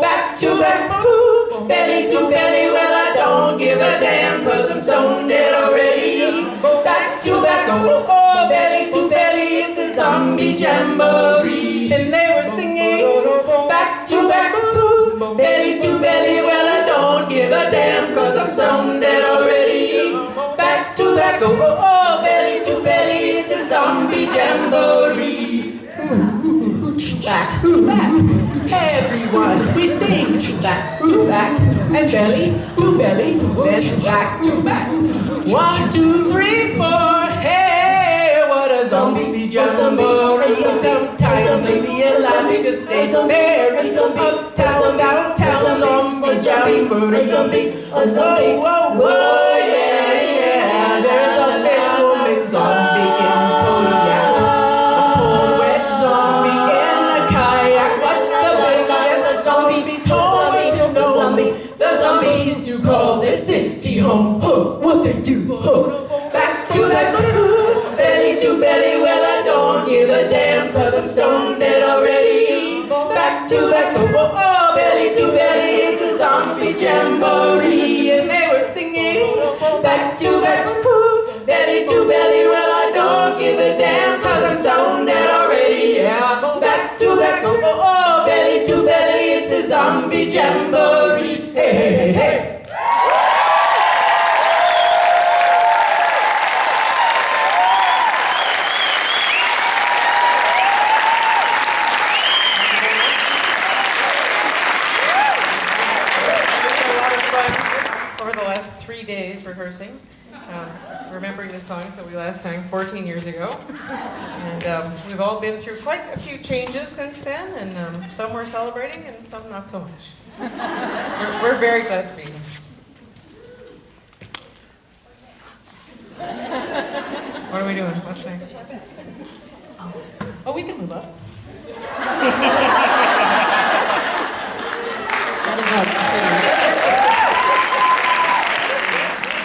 back to back, boo, belly to belly. Well, I don't give a damn, cause I'm stoned dead already. Back to back, oh, belly to belly. It's a zombie jamboree, and they were singing back to back, boo, belly to belly. Well, I don't give a damn, cause I'm stoned dead already. Back to back, oh, belly to belly. It's a zombie jamboree. Back to back, everyone, we sing back to back, and belly to belly, then back to back. 1, 2, 3, 4, hey, what a zombie jamboree. Sometimes in the Alaska State Fair, it's uptown, downtown, zombie jamboree. Whoa, whoa, yeah, there's a fish-woman zombie in Kodiak, a cold, wet zombie in a kayak. What the biggest zombies home to know? The zombies do call this city home. Huh, what they do? Huh. Back to back, belly to belly. Well, I don't give a damn, cause I'm stoned dead already. Back to back, oh, belly to belly. It's a zombie jamboree, and they were singing back to back, belly to belly. Well, I don't give a damn, cause I'm stoned dead already. Yeah, back to back, oh, belly to belly. It's a zombie jamboree. Hey, hey, hey, hey. Over the last 3 days rehearsing, remembering the songs that we last sang 14 years ago. And we've all been through quite a few changes since then, and some we're celebrating and some not so much. We're very glad to be here. What are we doing? What's next? Oh, we can move up.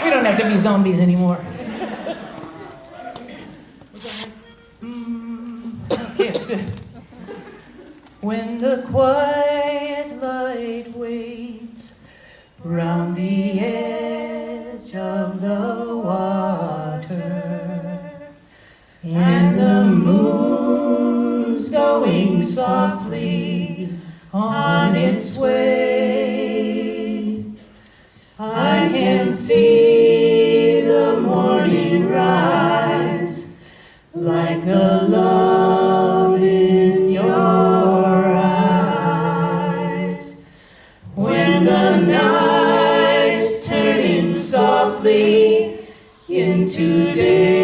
We don't have to be zombies anymore. Okay, it's good. When the quiet light waits round the edge of the water, and the moon's going softly on its way, I can see the morning rise like the love in your eyes. When the night's turning softly into day,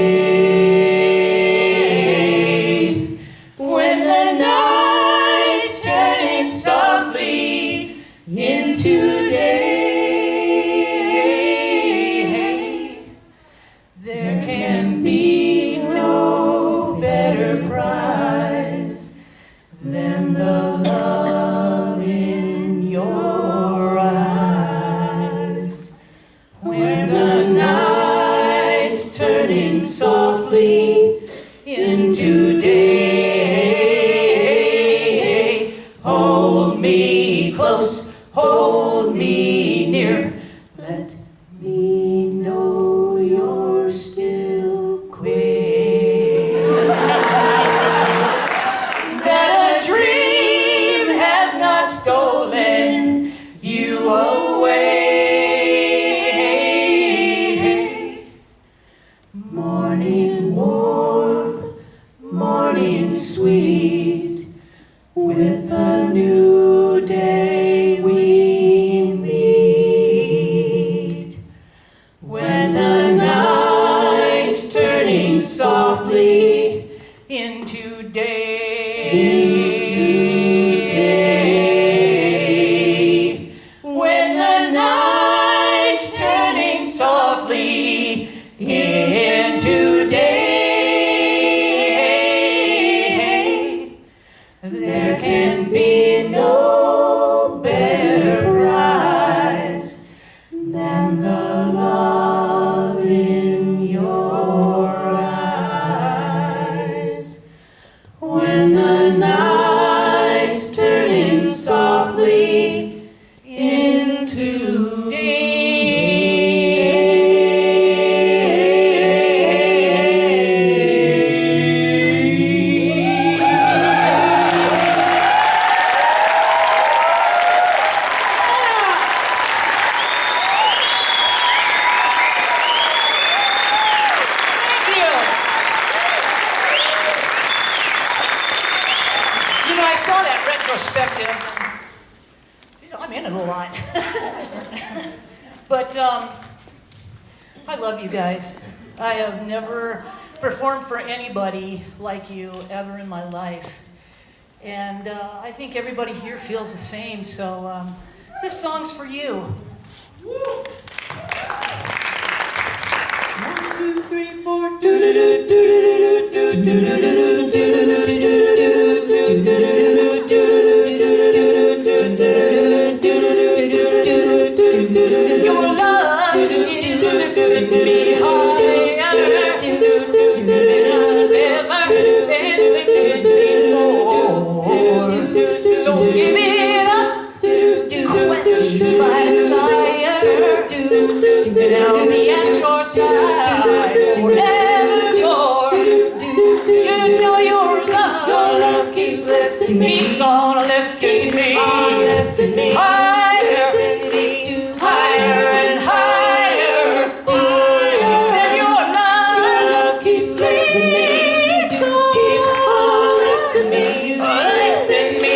when the night's turning softly into day, there can be no better prize than the love in your eyes. When the night's turning softly into day, hold me close, hold me near, let me know you're still softly into day. When the night's turning softly into day, there can be no better prize than the love in your eyes. When the night's turning softly into You know, I saw that retrospective. Geez, I'm in it a lot. But I love you guys. I have never performed for anybody like you ever in my life. And I think everybody here feels the same. So this song's for you. 1, 2, 3, 4. Your love is lifting me higher than I've ever been lifted before. So give it up, quench my desire, and I'll be at your side forevermore. You know your love keeps lifting me, keeps on lifting me higher, higher and higher. Said your love keeps lifting me, keeps on lifting me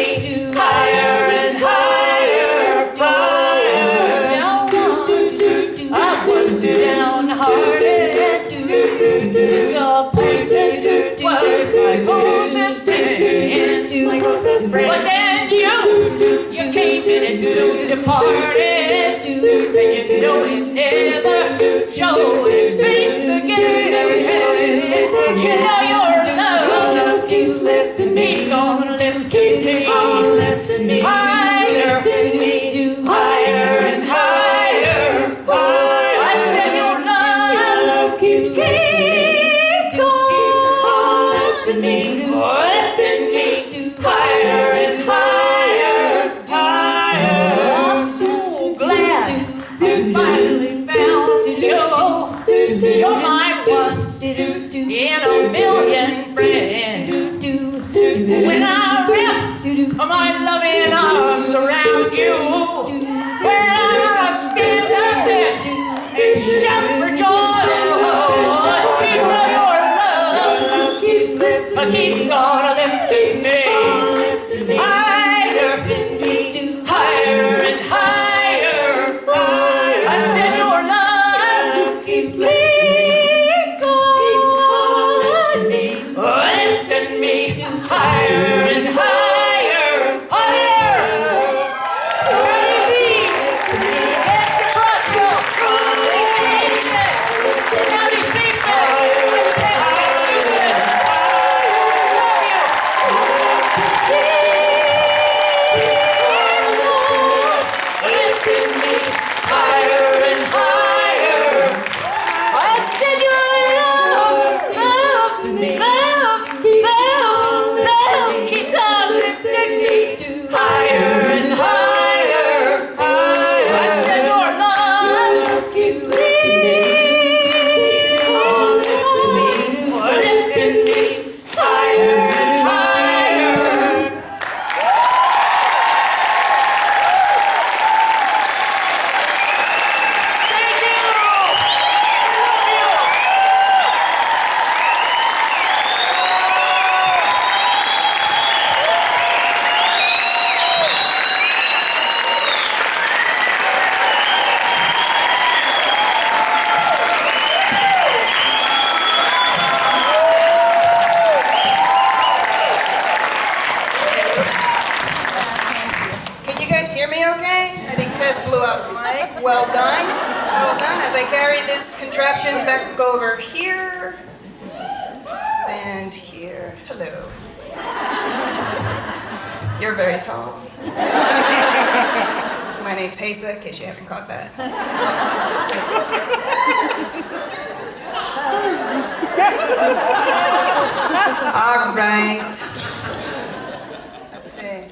higher and higher, higher. Now once I was downhearted, disappointed was my closest friend. But then you came and it soon departed, and you know it never showed its face again. You know your love keeps lifting me, keeps on lifting me higher, higher and higher. I said your love keeps on lifting me higher and higher, higher. I'm so glad I finally found you. You're my once in a million friend. When I wrap my loving arms around you, well, I stand up there and shout for joy. You know your love keeps on lifting me higher, higher and higher. I said your love keeps lifting me higher and higher, higher. Ready? At the crossroads, County Spaceman. Love you. I carry this contraption back over here, stand here. Hello. You're very tall. My name's Hesa, in case you haven't caught that. All right. Let's see.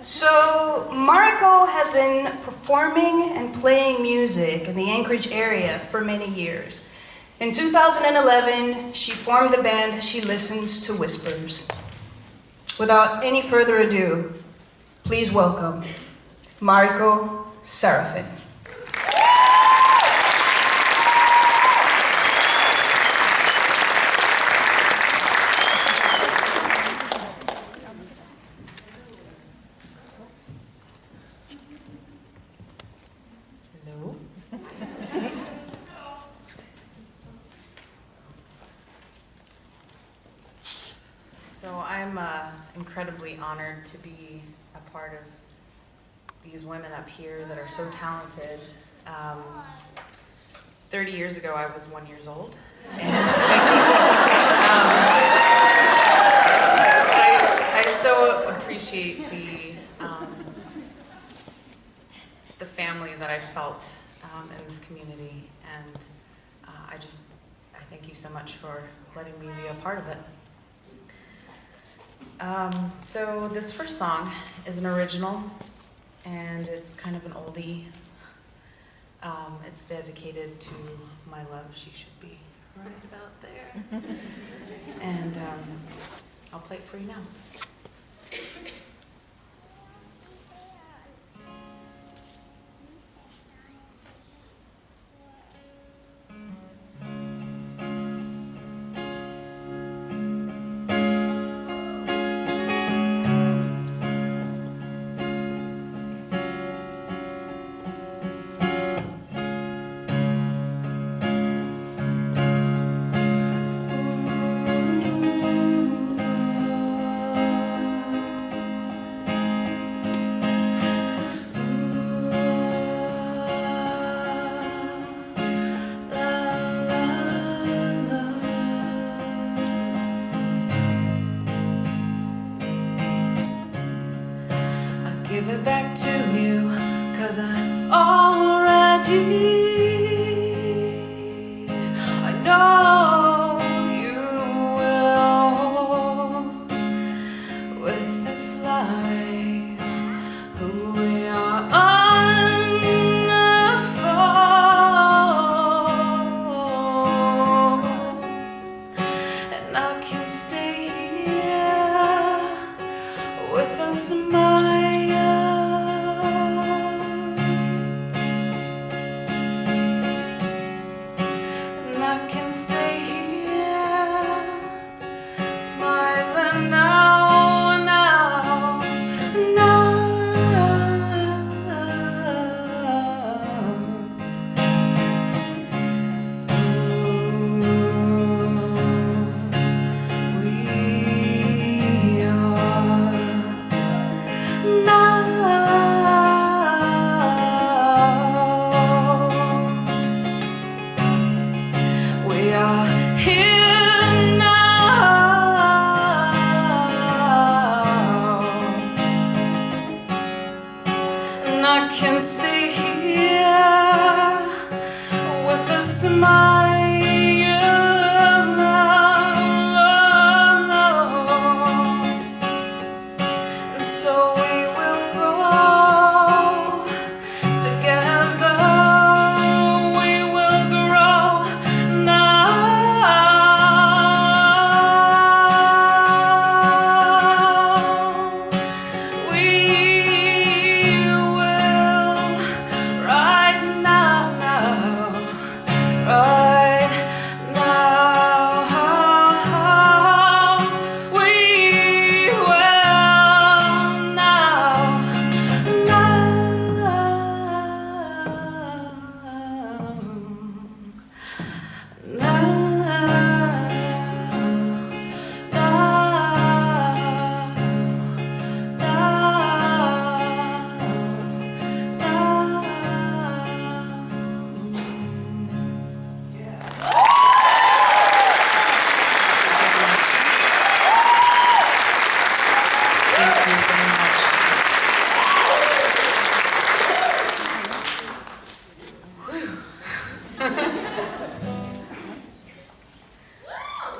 So, Mariko has been performing and playing music in the Anchorage area for many years. In 2011, she formed the band She Listens to Whispers. Without any further ado, please welcome Mariko Serafin. Hello. So I'm incredibly honored to be a part of these women up here that are so talented. 30 years ago, I was 1 year old, and I so appreciate the family that I felt in this community, and I thank you so much for letting me be a part of it. So this first song is an original, and it's kind of an oldie. It's dedicated to my love. She should be right about there. And I'll play it for you now. Give it back to you, 'cause I'm already. I know you will. With this life, who we are unfolds, and I can stay here with a smile. Stay here, smiling now, now, now. We are now. We are here now, and I can stay here with a smile. And so we will grow together. We will grow now. We will right now, right now. We will now,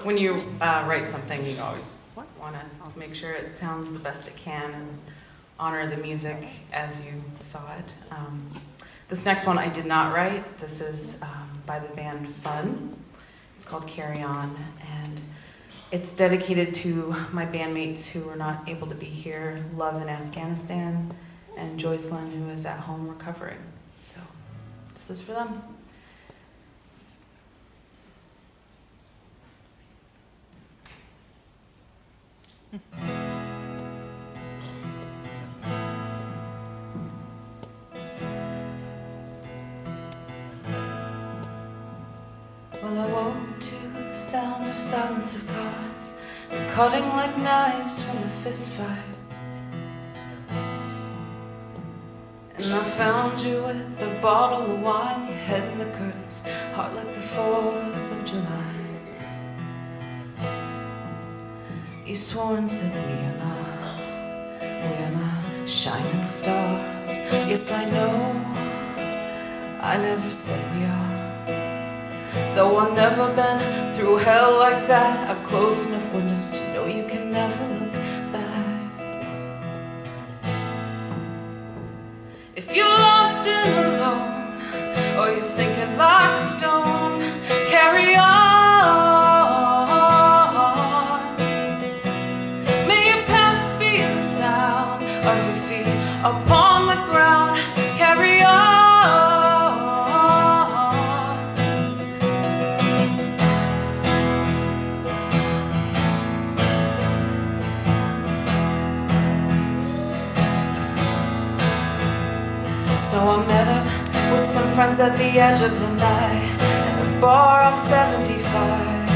when you write something, you always want to make sure it sounds the best it can and honor the music as you saw it. This next one I did not write. This is by the band Fun. It's called Carry On, and it's dedicated to my bandmates who were not able to be here, Love in Afghanistan, and Joycelyn, who is at home recovering. So this is for them. Well, I woke to the sound of silence of cars, cutting like knives from a fist fight. And I found you with a bottle of wine, your head in the curtains, heart like the 4th of July. You swore and said we are not shining stars. Yes, I know, I never said we are. Though I've never been through hell like that, I've closed enough windows to know you can never look back. If you're lost and alone, or you're sinking like a stone, carry on. May your past be the sound of your feet upon the ground. Carry on. So I met up with some friends at the edge of the night, at the bar of 75.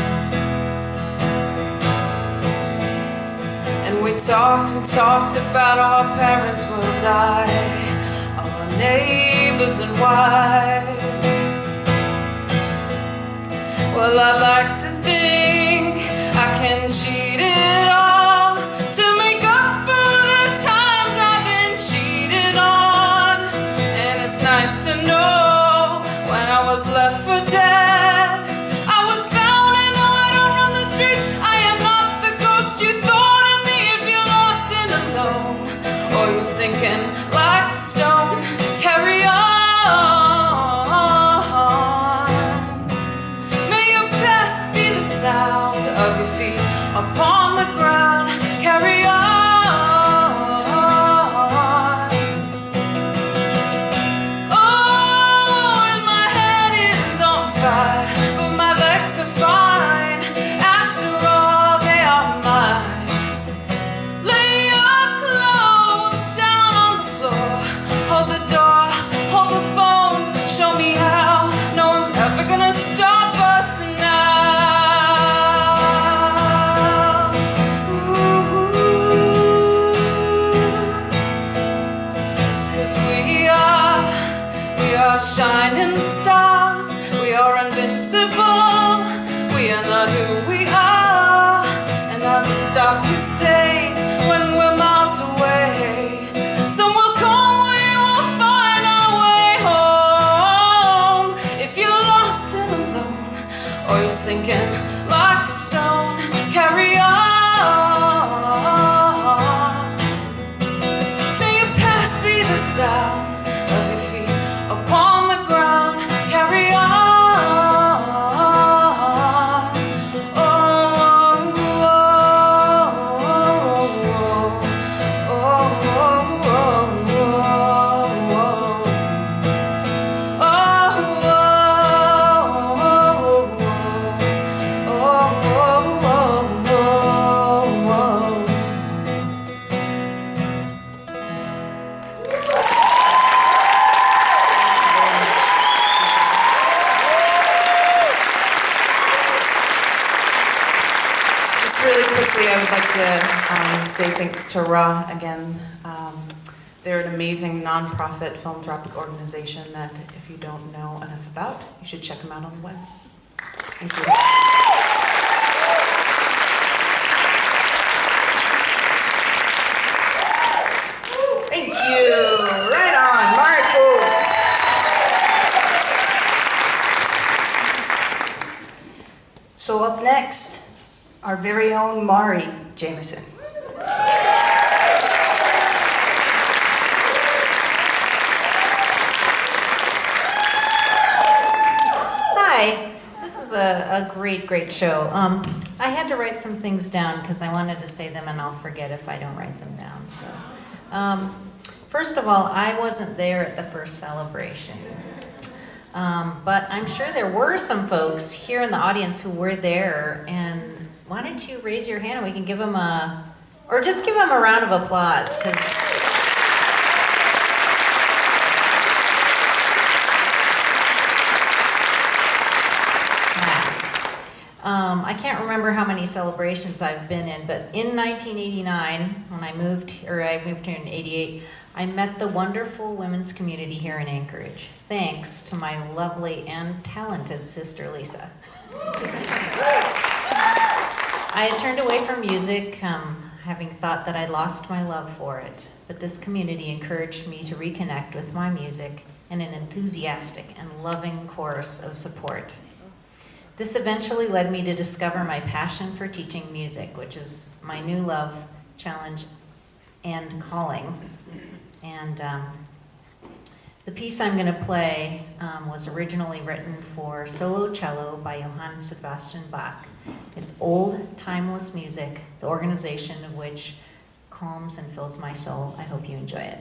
And we talked and talked about our parents will die, our neighbors and wives. Well, I like to think I can cheat it all to make up for the times I've been cheated on. It's nice to know when I was left for dead, I was found and no, I don't run the streets. I am not the ghost you thought of me. If you're lost and alone, or you're sinking like a stone, carry on. May your past be the sound of your feet upon the ground. Carry on. Stop us now. Ooh. 'Cause we are shining stars. We are invincible. We are not who we are. And on the darkest days when we're miles away, some will come, we will find our way home. If you're lost and alone, or you're sinking like a stone, carry on. May your past be the sound of your feet upon the ground. Carry on. I would like to say thanks to Ra again. They're an amazing nonprofit philanthropic organization that if you don't know enough about, you should check them out on the web. Thank you. Thank you. Right on, Marco. So up next, our very own Mari Jameson. Hi, this is a great show. I had to write some things down because I wanted to say them and I'll forget if I don't write them down. So, first of all, I wasn't there at the first celebration. But I'm sure there were some folks here in the audience who were there, and why don't you raise your hand and we can give them or just give them a round of applause, because I can't remember how many celebrations I've been in, but in 1989, when I moved here in 88, I met the wonderful women's community here in Anchorage, thanks to my lovely and talented sister, Lisa. I had turned away from music, having thought that I lost my love for it, but this community encouraged me to reconnect with my music in an enthusiastic and loving chorus of support. This eventually led me to discover my passion for teaching music, which is my new love, challenge, and calling. And the piece I'm going to play was originally written for solo cello by Johann Sebastian Bach. It's old, timeless music, the organization of which calms and fills my soul. I hope you enjoy it.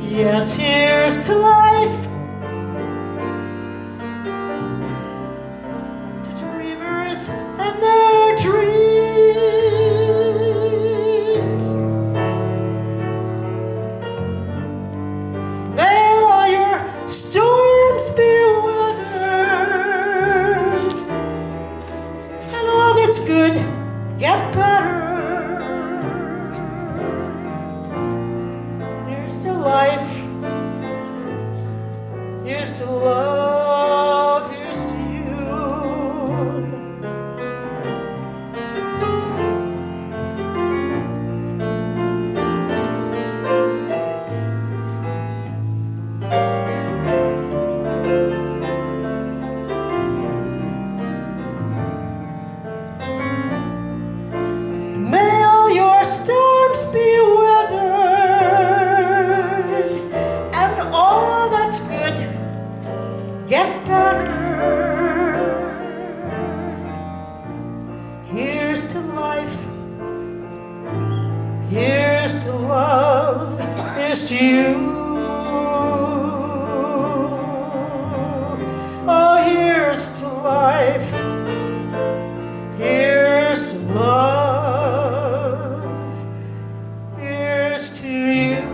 Yes, here's to life, to dreamers and their dreams. May all your storms be weathered, and all that's good get better. Here's to life. Here's to love, here's to you. May all storms be weathered, and all that's good get better. Here's to life, here's to love, here's to you. Oh, here's to life, here's to love, here's to you.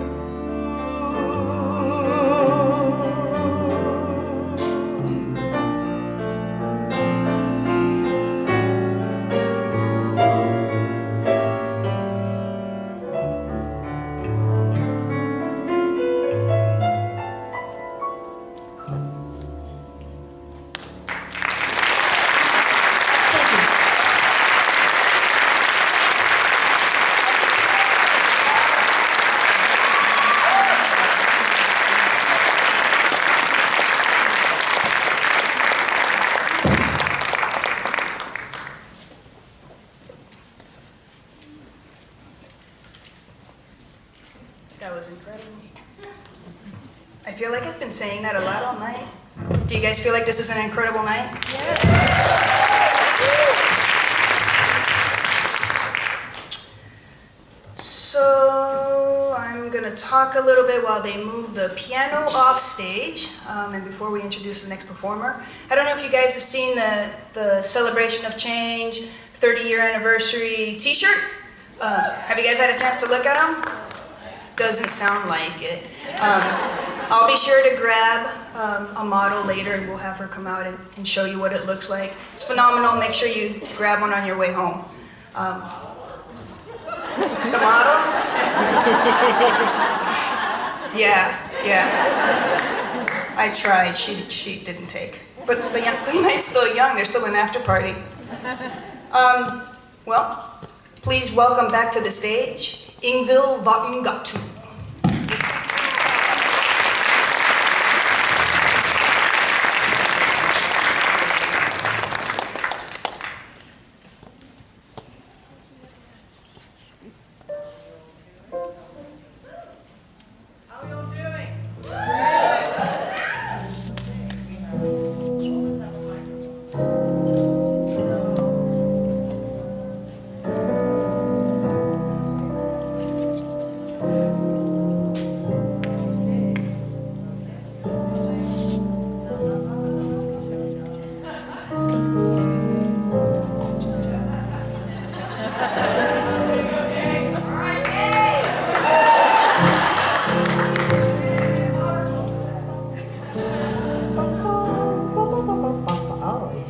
That was incredible. I feel like I've been saying that a lot all night. Do you guys feel like this is an incredible night? So I'm gonna talk a little bit while they move the piano off stage, and before we introduce the next performer. I don't know if you guys have seen the Celebration of Change 30-year anniversary t-shirt. Have you guys had a chance to look at them? Doesn't sound like it. I'll be sure to grab a model later and we'll have her come out and show you what it looks like. It's phenomenal. Make sure you grab one on your way home. The model? Yeah. I tried. She didn't take. But the night's still young. There's still an after party. Well, please welcome back to the stage, Ingvild Vatngatu.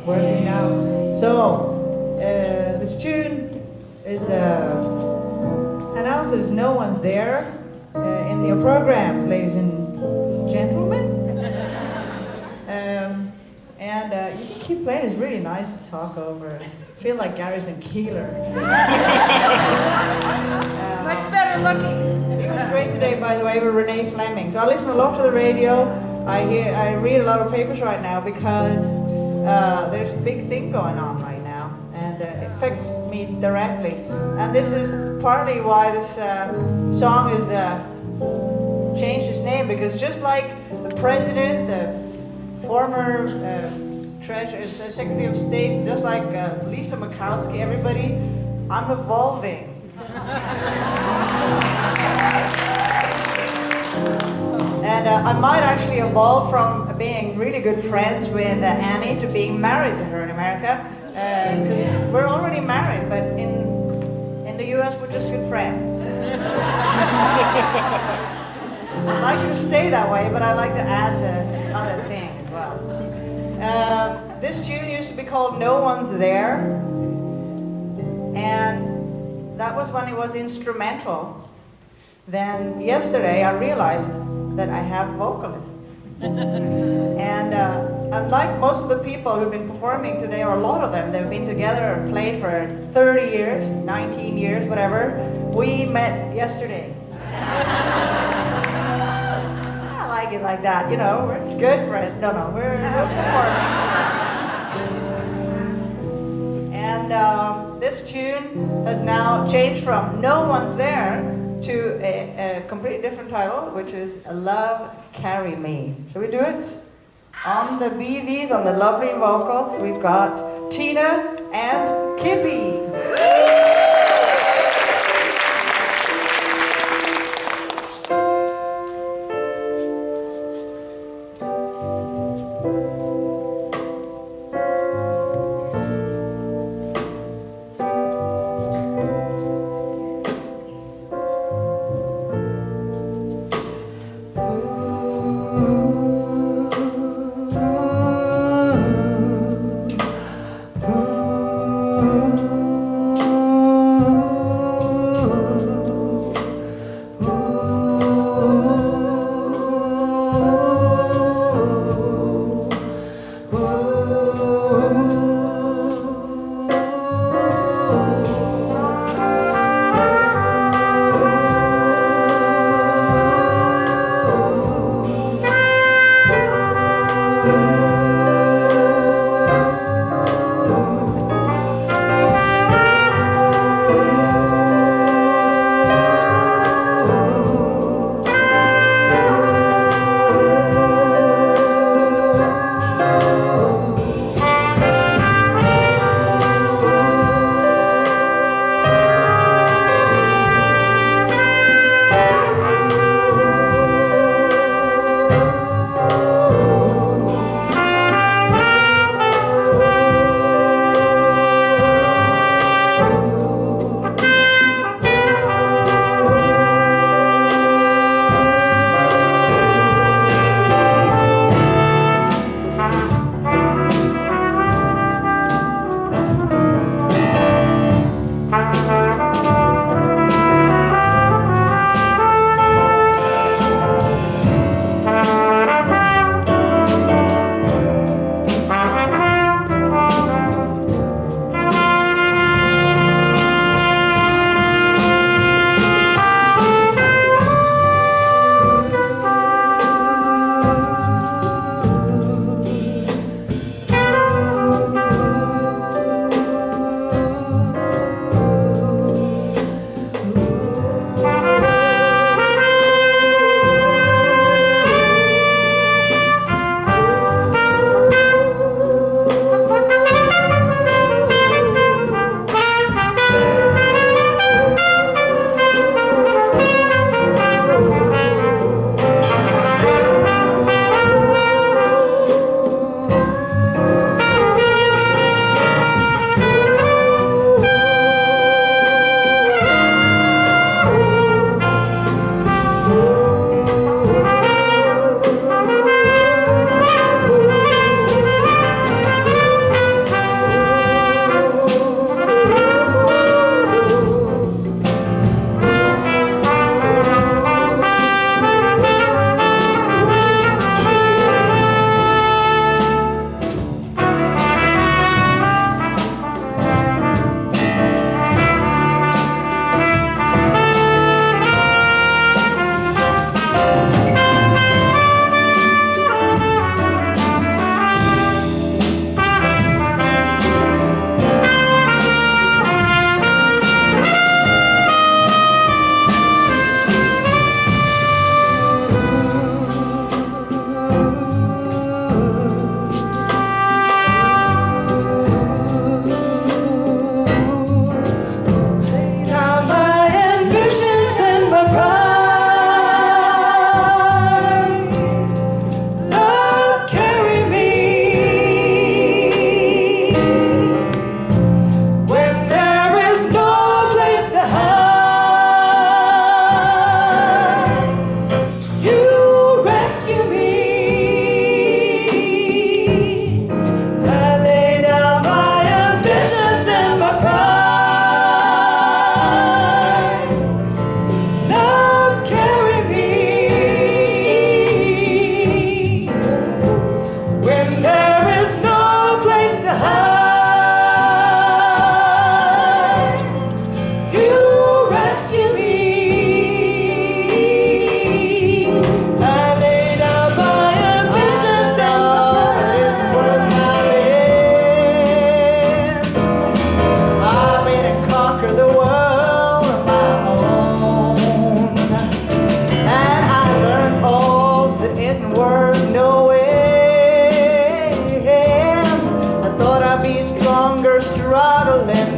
Working now. So, this tune is announces no one's there in your programs, ladies and gentlemen. And you can keep playing. It's really nice to talk over. I feel like Garrison Keillor. Much better looking. He was great today, by the way, with Renee Fleming. So I listen a lot to the radio. I read a lot of papers right now because there's a big thing going on right now, and it affects me directly. And this is partly why this song is changed its name, because just like the president, the former Secretary of State, just like Lisa Murkowski, everybody, I'm evolving. And I might actually evolve from being really good friends with Annie to being married to her in America, because we're already married, but in the US we're just good friends. I'd like to stay that way, but I'd like to add the other thing as well. This tune used to be called No One's There, and that was when it was instrumental. Then yesterday I realized that I have vocalists. And unlike most of the people who've been performing today, or a lot of them, they've been together and played for 30 years, 19 years, whatever. We met yesterday. I like it like that, you know, we're good friends. No, we're performing. And this tune has now changed from No One's There to a completely different title, which is Love Carry Me. Shall we do it? On the BVs, on the lovely vocals, we've got Tina and Kippy. Ooh.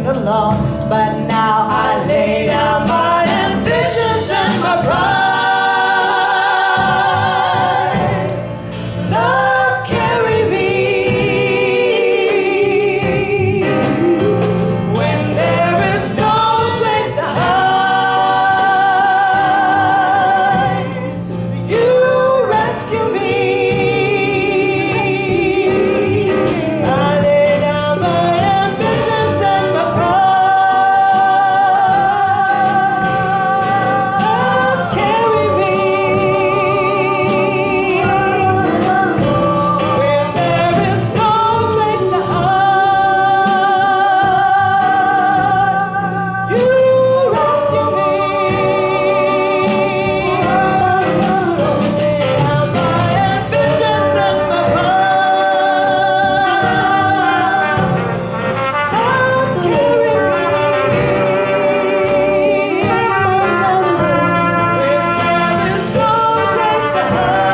walking along. But now I lay down my ambitions and my pride. Love, carry me when there is no place to hide. You rescue me. I lay down my ambitions and my pride. Carry me when there is no place to hide. You rescue me. Lay down my ambitions and my pride. Carry me when there is no place to hide.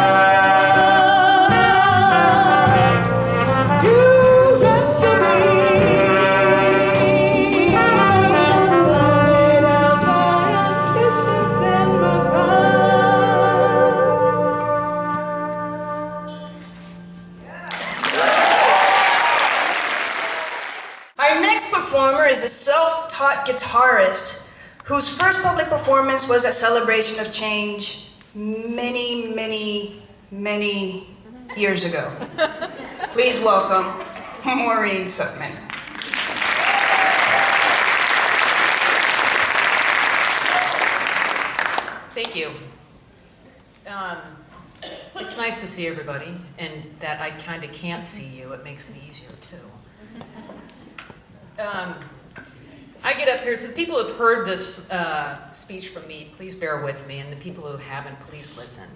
You rescue me. I lay down my ambitions and my Our next performer is a self-taught guitarist whose first public performance was a celebration of change many, many, many years ago. Please welcome Maureen Sutman. Thank you. It's nice to see everybody, and that I kind of can't see you. It makes it easier, too. I get up here, so the people who have heard this speech from me, please bear with me, and the people who haven't, please listen.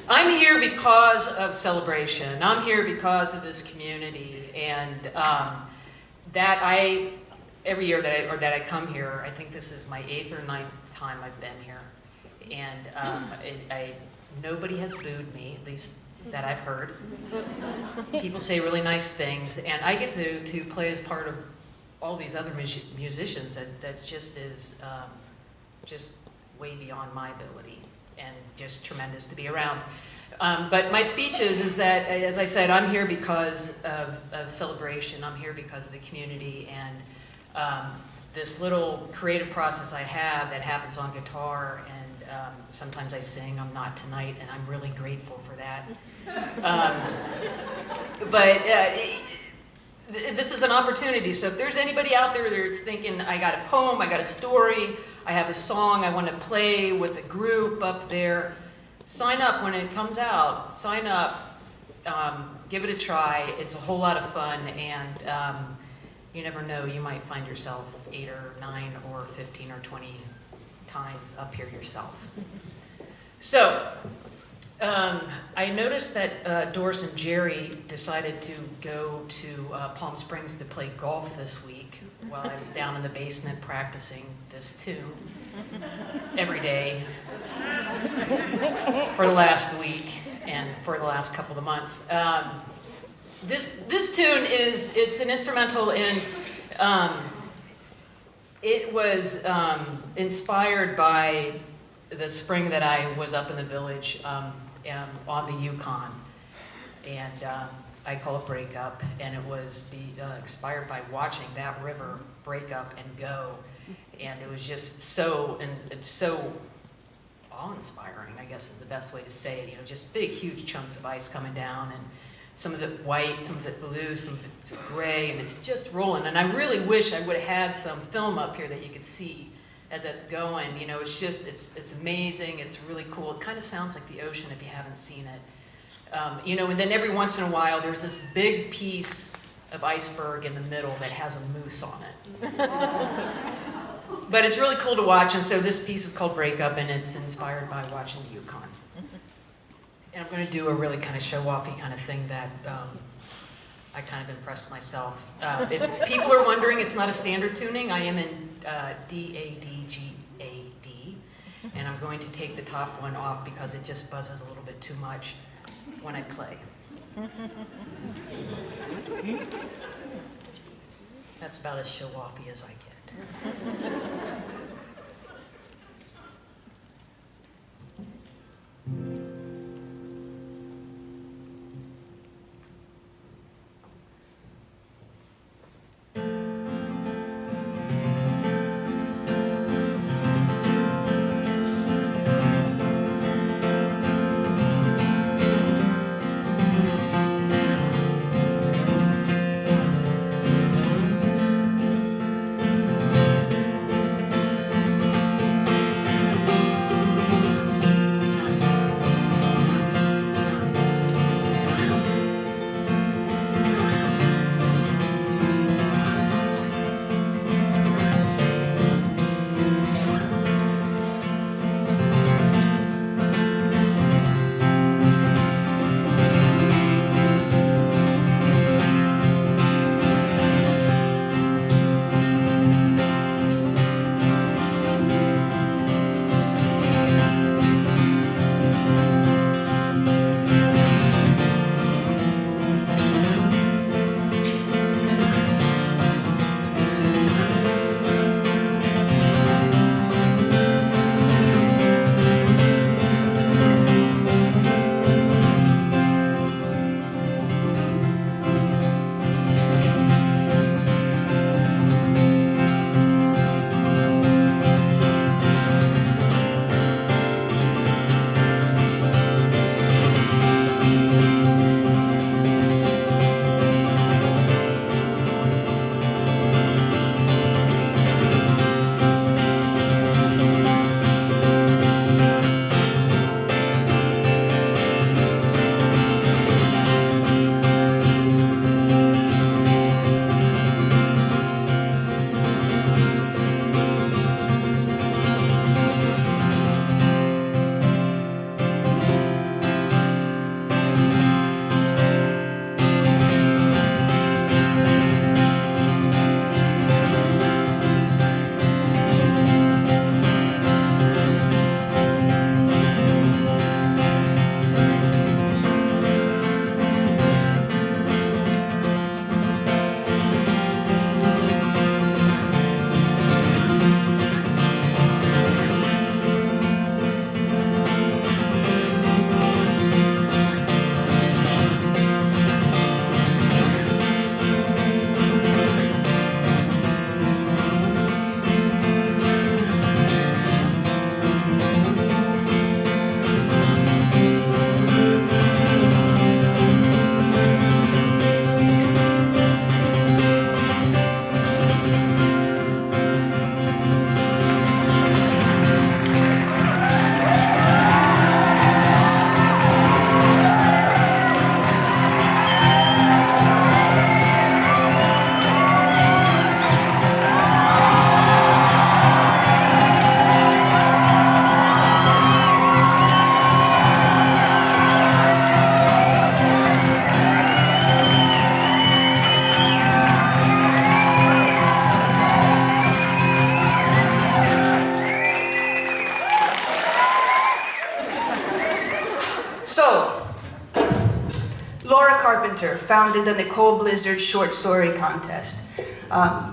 I'm here because of celebration. I'm here because of this community, and every year that I come here, I think this is my 8th or 9th time I've been here, and nobody has booed me, at least that I've heard. People say really nice things, and I get to play as part of all these other musicians that just is just way beyond my ability, and just tremendous to be around. But my speech is that, as I said, I'm here because of celebration. I'm here because of the community, and this little creative process I have that happens on guitar, and sometimes I sing. I'm not tonight, and I'm really grateful for that. This is an opportunity, so if there's anybody out there that's thinking, I got a poem, I got a story, I have a song I want to play with a group up there, sign up when it comes out. Sign up, give it a try. It's a whole lot of fun, and you never know, you might find yourself 8 or 9 or 15 or 20 times up here yourself. So, I noticed that Doris and Jerry decided to go to Palm Springs to play golf this week while I was down in the basement practicing this tune every day for the last week and for the last couple of months. This tune it's an instrumental, and it was inspired by the spring that I was up in the village on the Yukon, and I call it Breakup, and it was inspired by watching that river break up and go, and it was just so awe-inspiring, I guess is the best way to say it. You know, just big, huge chunks of ice coming down, and some of it white, some of it blue, some of it's gray, and it's just rolling. And I really wish I would have had some film up here that you could see as it's going. You know, it's just, it's amazing, it's really cool. It kind of sounds like the ocean if you haven't seen it. You know, and then every once in a while there's this big piece of iceberg in the middle that has a moose on it. But it's really cool to watch, and so this piece is called Breakup, and it's inspired by watching the Yukon. And I'm going to do a really kind of show-offy kind of thing that I kind of impressed myself. If people are wondering, it's not a standard tuning. I am in D-A-D-G-A-D, and I'm going to take the top one off because it just buzzes a little bit too much when I play. That's about as show-offy as I get. Founded the Nicole Blizzard Short Story Contest.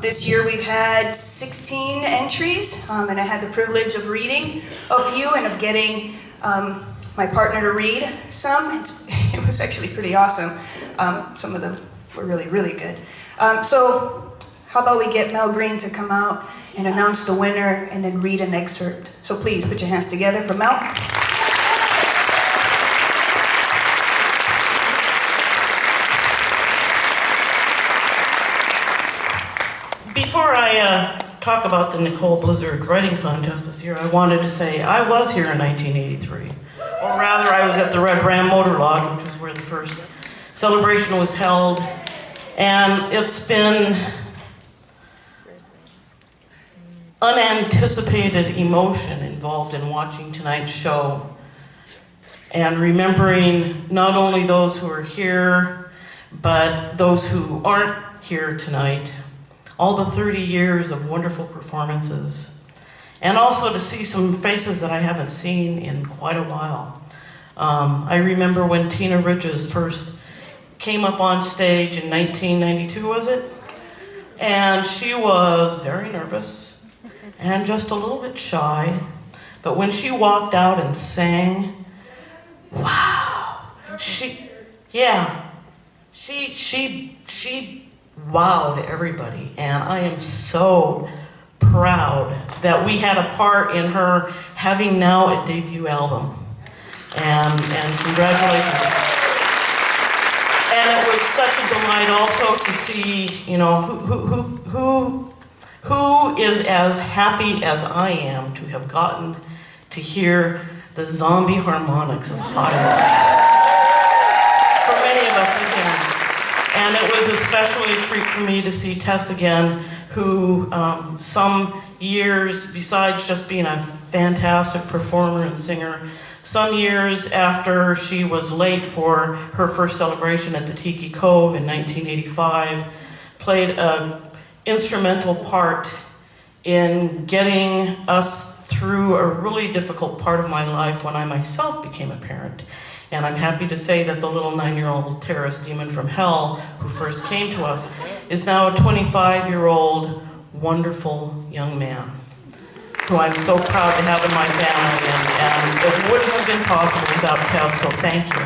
This year we've had 16 entries, and I had the privilege of reading a few and of getting my partner to read some. It was actually pretty awesome. Some of them were really, really good. So how about we get Mel Green to come out and announce the winner and then read an excerpt. So please put your hands together for Mel. Before I talk about the Nicole Blizzard Writing Contest this year, I wanted to say I was here in 1983. Or rather, I was at the Red Ram Motor Lodge, which is where the first celebration was held. And it's been unanticipated emotion involved in watching tonight's show and remembering not only those who are here, but those who aren't here tonight. All the 30 years of wonderful performances, and also to see some faces that I haven't seen in quite a while. I remember when Tina Ridges first came up on stage in 1992, was it? And she was very nervous and just a little bit shy. But when she walked out and sang, wow, she wowed everybody. And I am so proud that we had a part in her having now a debut album. And congratulations. And it was such a delight also to see, you know, who is as happy as I am to have gotten to hear the zombie harmonics of Hot Air. For many of us again. And it was especially a treat for me to see Tess again, who some years, besides just being a fantastic performer and singer, some years after she was late for her first celebration at the Tiki Cove in 1985, played an instrumental part in getting us through a really difficult part of my life when I myself became a parent. And I'm happy to say that the little 9-year-old terrorist demon from hell who first came to us is now a 25-year-old wonderful young man who I'm so proud to have in my family, and it wouldn't have been possible without Tess, so thank you.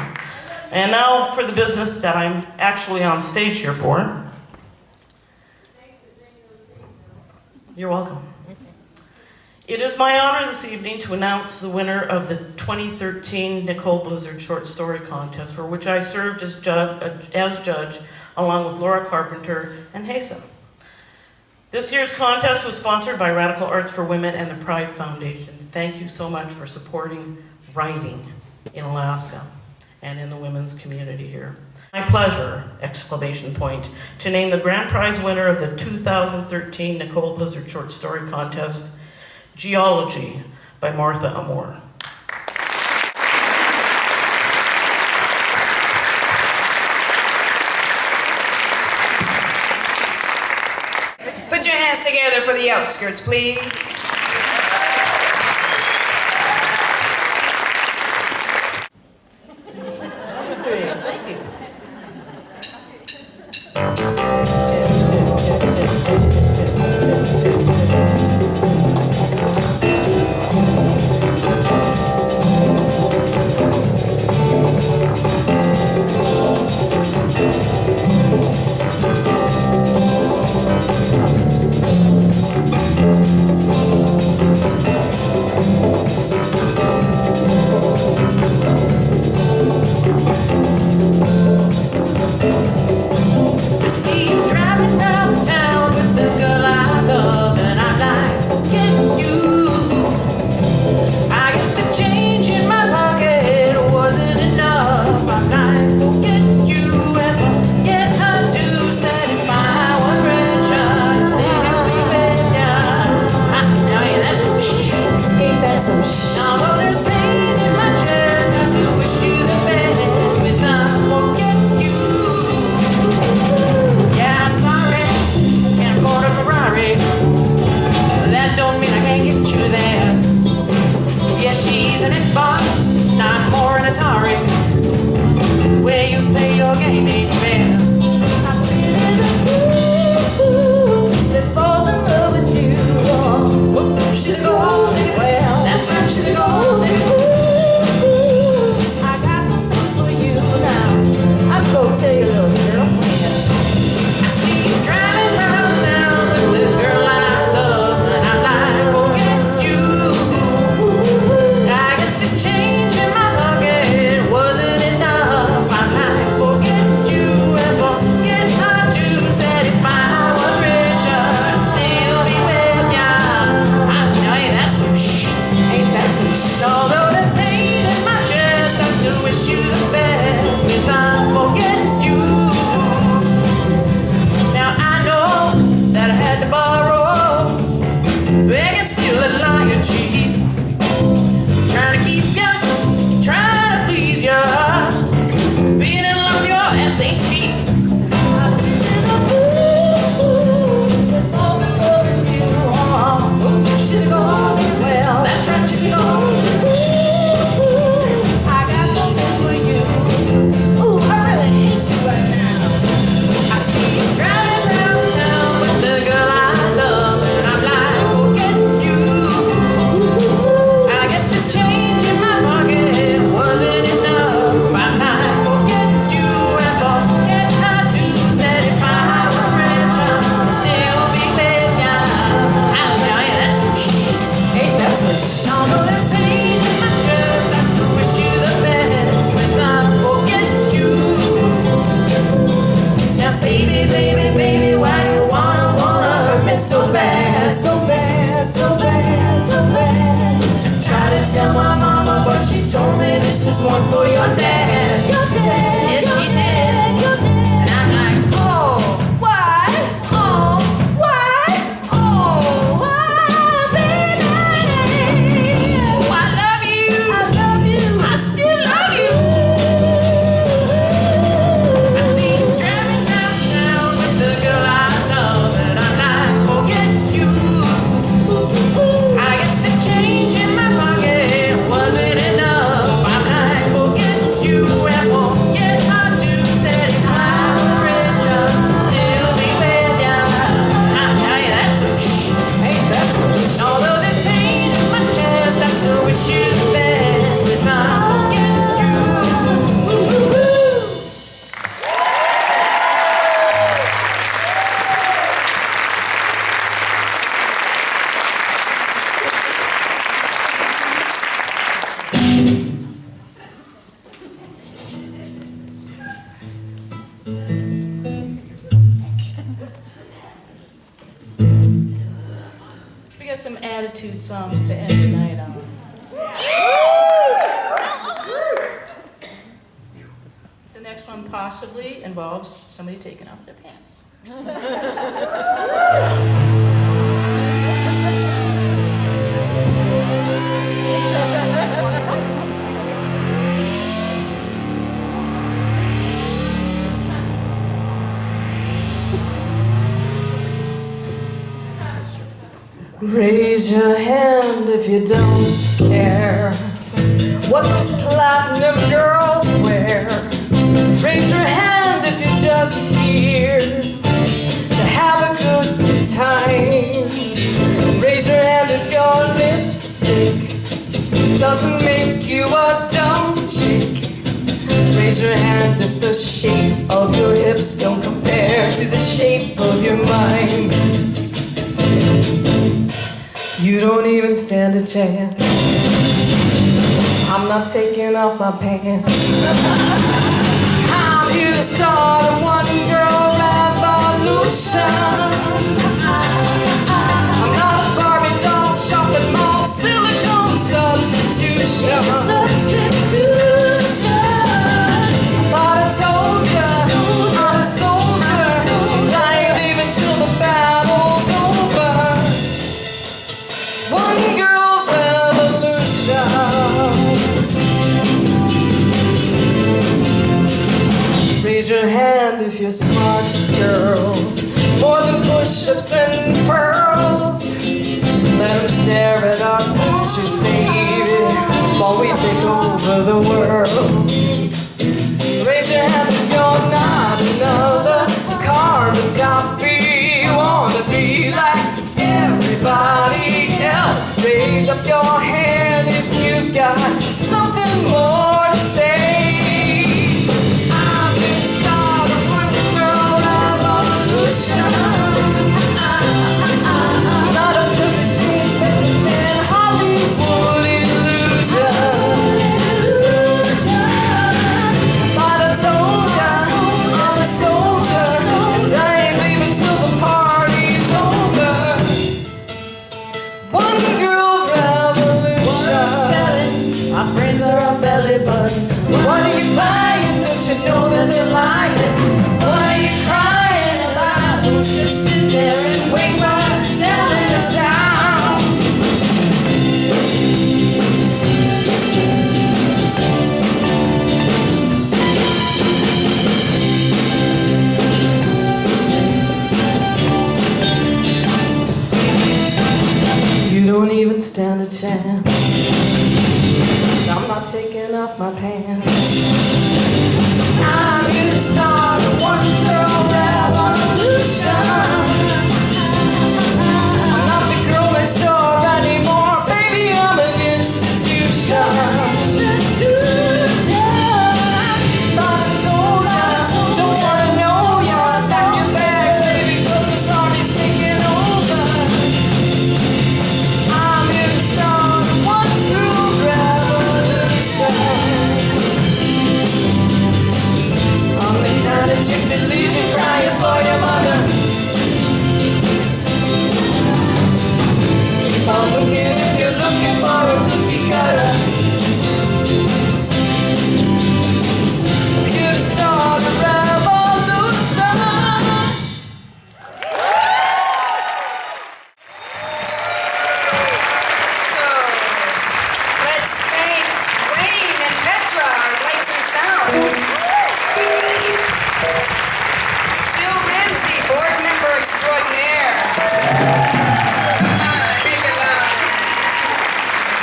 And now for the business that I'm actually on stage here for. You're welcome. It is my honor this evening to announce the winner of the 2013 Nicole Blizzard Short Story Contest, for which I served as judge along with Laura Carpenter and Hesa. This year's contest was sponsored by Radical Arts for Women and the Pride Foundation. Thank you so much for supporting writing in Alaska and in the women's community here. My pleasure, exclamation point, to name the grand prize winner of the 2013 Nicole Blizzard Short Story Contest, Geology by Martha Amore. Put your hands together for the outskirts, please. Thank you. See bad, so bad, so bad, so bad. Tried to tell my mama, but she told me this is one for your dad. Your dad, yes, she did. And I'm like, oh, why? Oh, why? Oh, why, baby? Oh, I love you. I love you. I still love you. I see you driving downtown with the girl I love, and I like forget you. I guess the change in my pocket wasn't enough. I like forget you and forget how to say I'm rich. Still be with ya. I tell you that's some ain't that some although there's pain in my chest, I still wish you the best if I forget you. We got some attitude songs to end the night on. The next one possibly involves somebody taking off their pants. Raise your hand if you don't care what those platinum girls wear. Raise your hand if you're just here to have a good time. Raise your hand if your lipstick doesn't make you a dumb chick. Raise your hand if the shape of your hips don't compare to the shape of your mind. You don't even stand a chance. I'm not taking off my pants. I'm here to start a one-girl revolution. I'm not a Barbie doll shopping mall silicone substitution. Thought I told ya, I'm a soldier, and I ain't leaving till the battle's over. One girl revolution. Raise your hand if you're smart girls, more than push-ups and pearls. Let them stare at our pictures, baby, while we take over the world. Raise your hand if you're not another carbon copy. You wanna be like everybody else. Raise up your hand if you've got something more to say. I'm the start of one girl revolution. Not a in Hollywood illusion. But I told ya, I'm a soldier, and I ain't leaving till the party's over. One girl revolution. Selling, our friends are our belly buttons. What are you buying? Don't you know that they're lying? Why are you crying about? Just sit there and wait while I'm selling us out. You don't even stand a chance. 'Cause I'm not taking off my pants. I'm here to start a one-girl revolution. I'm not the girl next door anymore, baby, I'm an institution. Thought I told ya, don't wanna know ya. Pack your bags, baby, 'cause this army's taking over. I'm here to start a one-girl revolution. extraordinaire. Big and loud.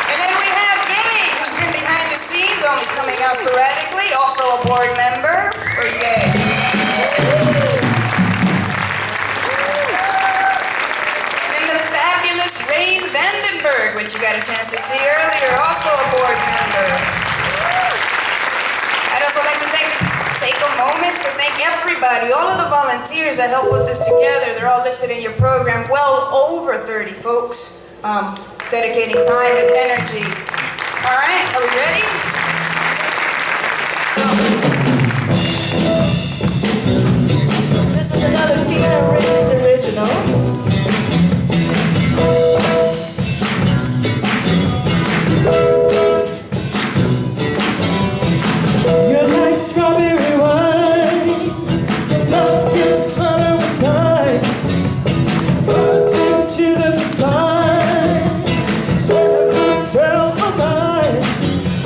And then we have Gay, who's been behind the scenes, only coming out sporadically, also a board member. Where's Gay? And the fabulous Rain Vandenberg, which you got a chance to see earlier, also a board member. I'd also like to take a moment to thank everybody, all of the volunteers that helped put this together. They're all listed in your program. Well over 30 folks dedicating time and energy. All right, are we ready? This is another Tina Reeves original. You're like strawberry wine. Your love gets hotter with time. First it cheers up the spine. Second it tells my mind.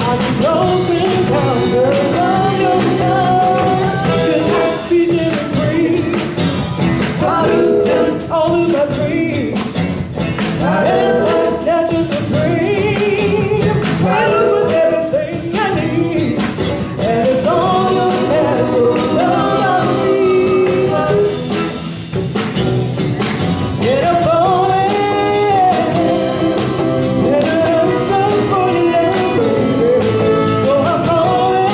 I'm close encounters of your kind. You're like peaches and cream. The sweet and all of my dreams. And like natural supreme. Right with everything I need. And it's all your natural love I need. Get up on it. Get up for your love, baby. So I'm on it.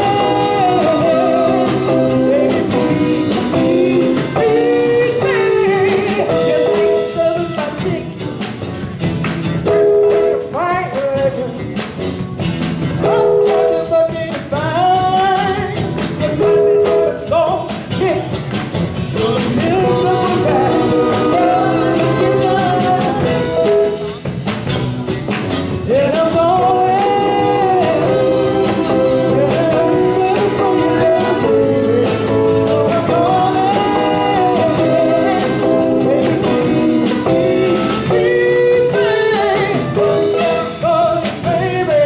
Baby, please, please, please, please. Your things service my chick. First thing a fine worker. I'm talking about being fine. Just like it over sauce, yeah. So the mills of the back, down in the kitchen. And I'm on it. And I'm good for your love, baby. So I'm on it. Baby, please, please, please, please. For you, baby.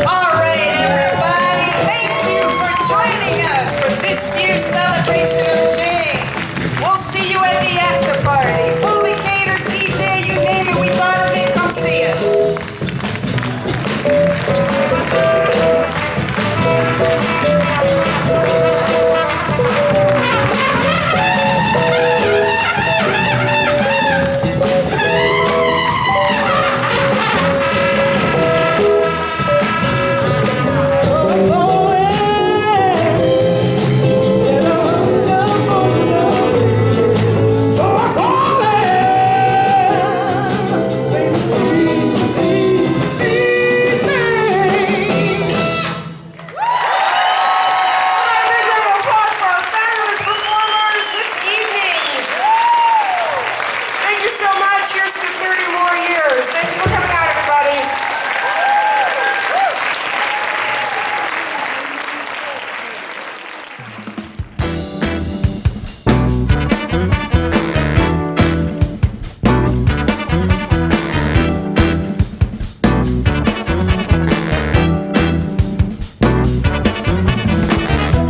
All right, everybody, thank you for joining us for this year's celebration of change. We'll see you at the after party. Fully catered, DJ, you name it, we thought of it. Come see us. Cheers to 30 more years. Thank you for coming out, everybody.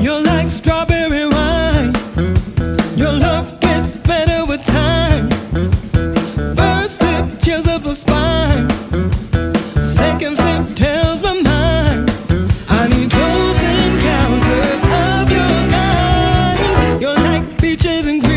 You're like strawberry wine. Your love gets better with time. First sip cheers up the spine. Second sip tells my mind. I need close encounters of your kind. You're like peaches and cream.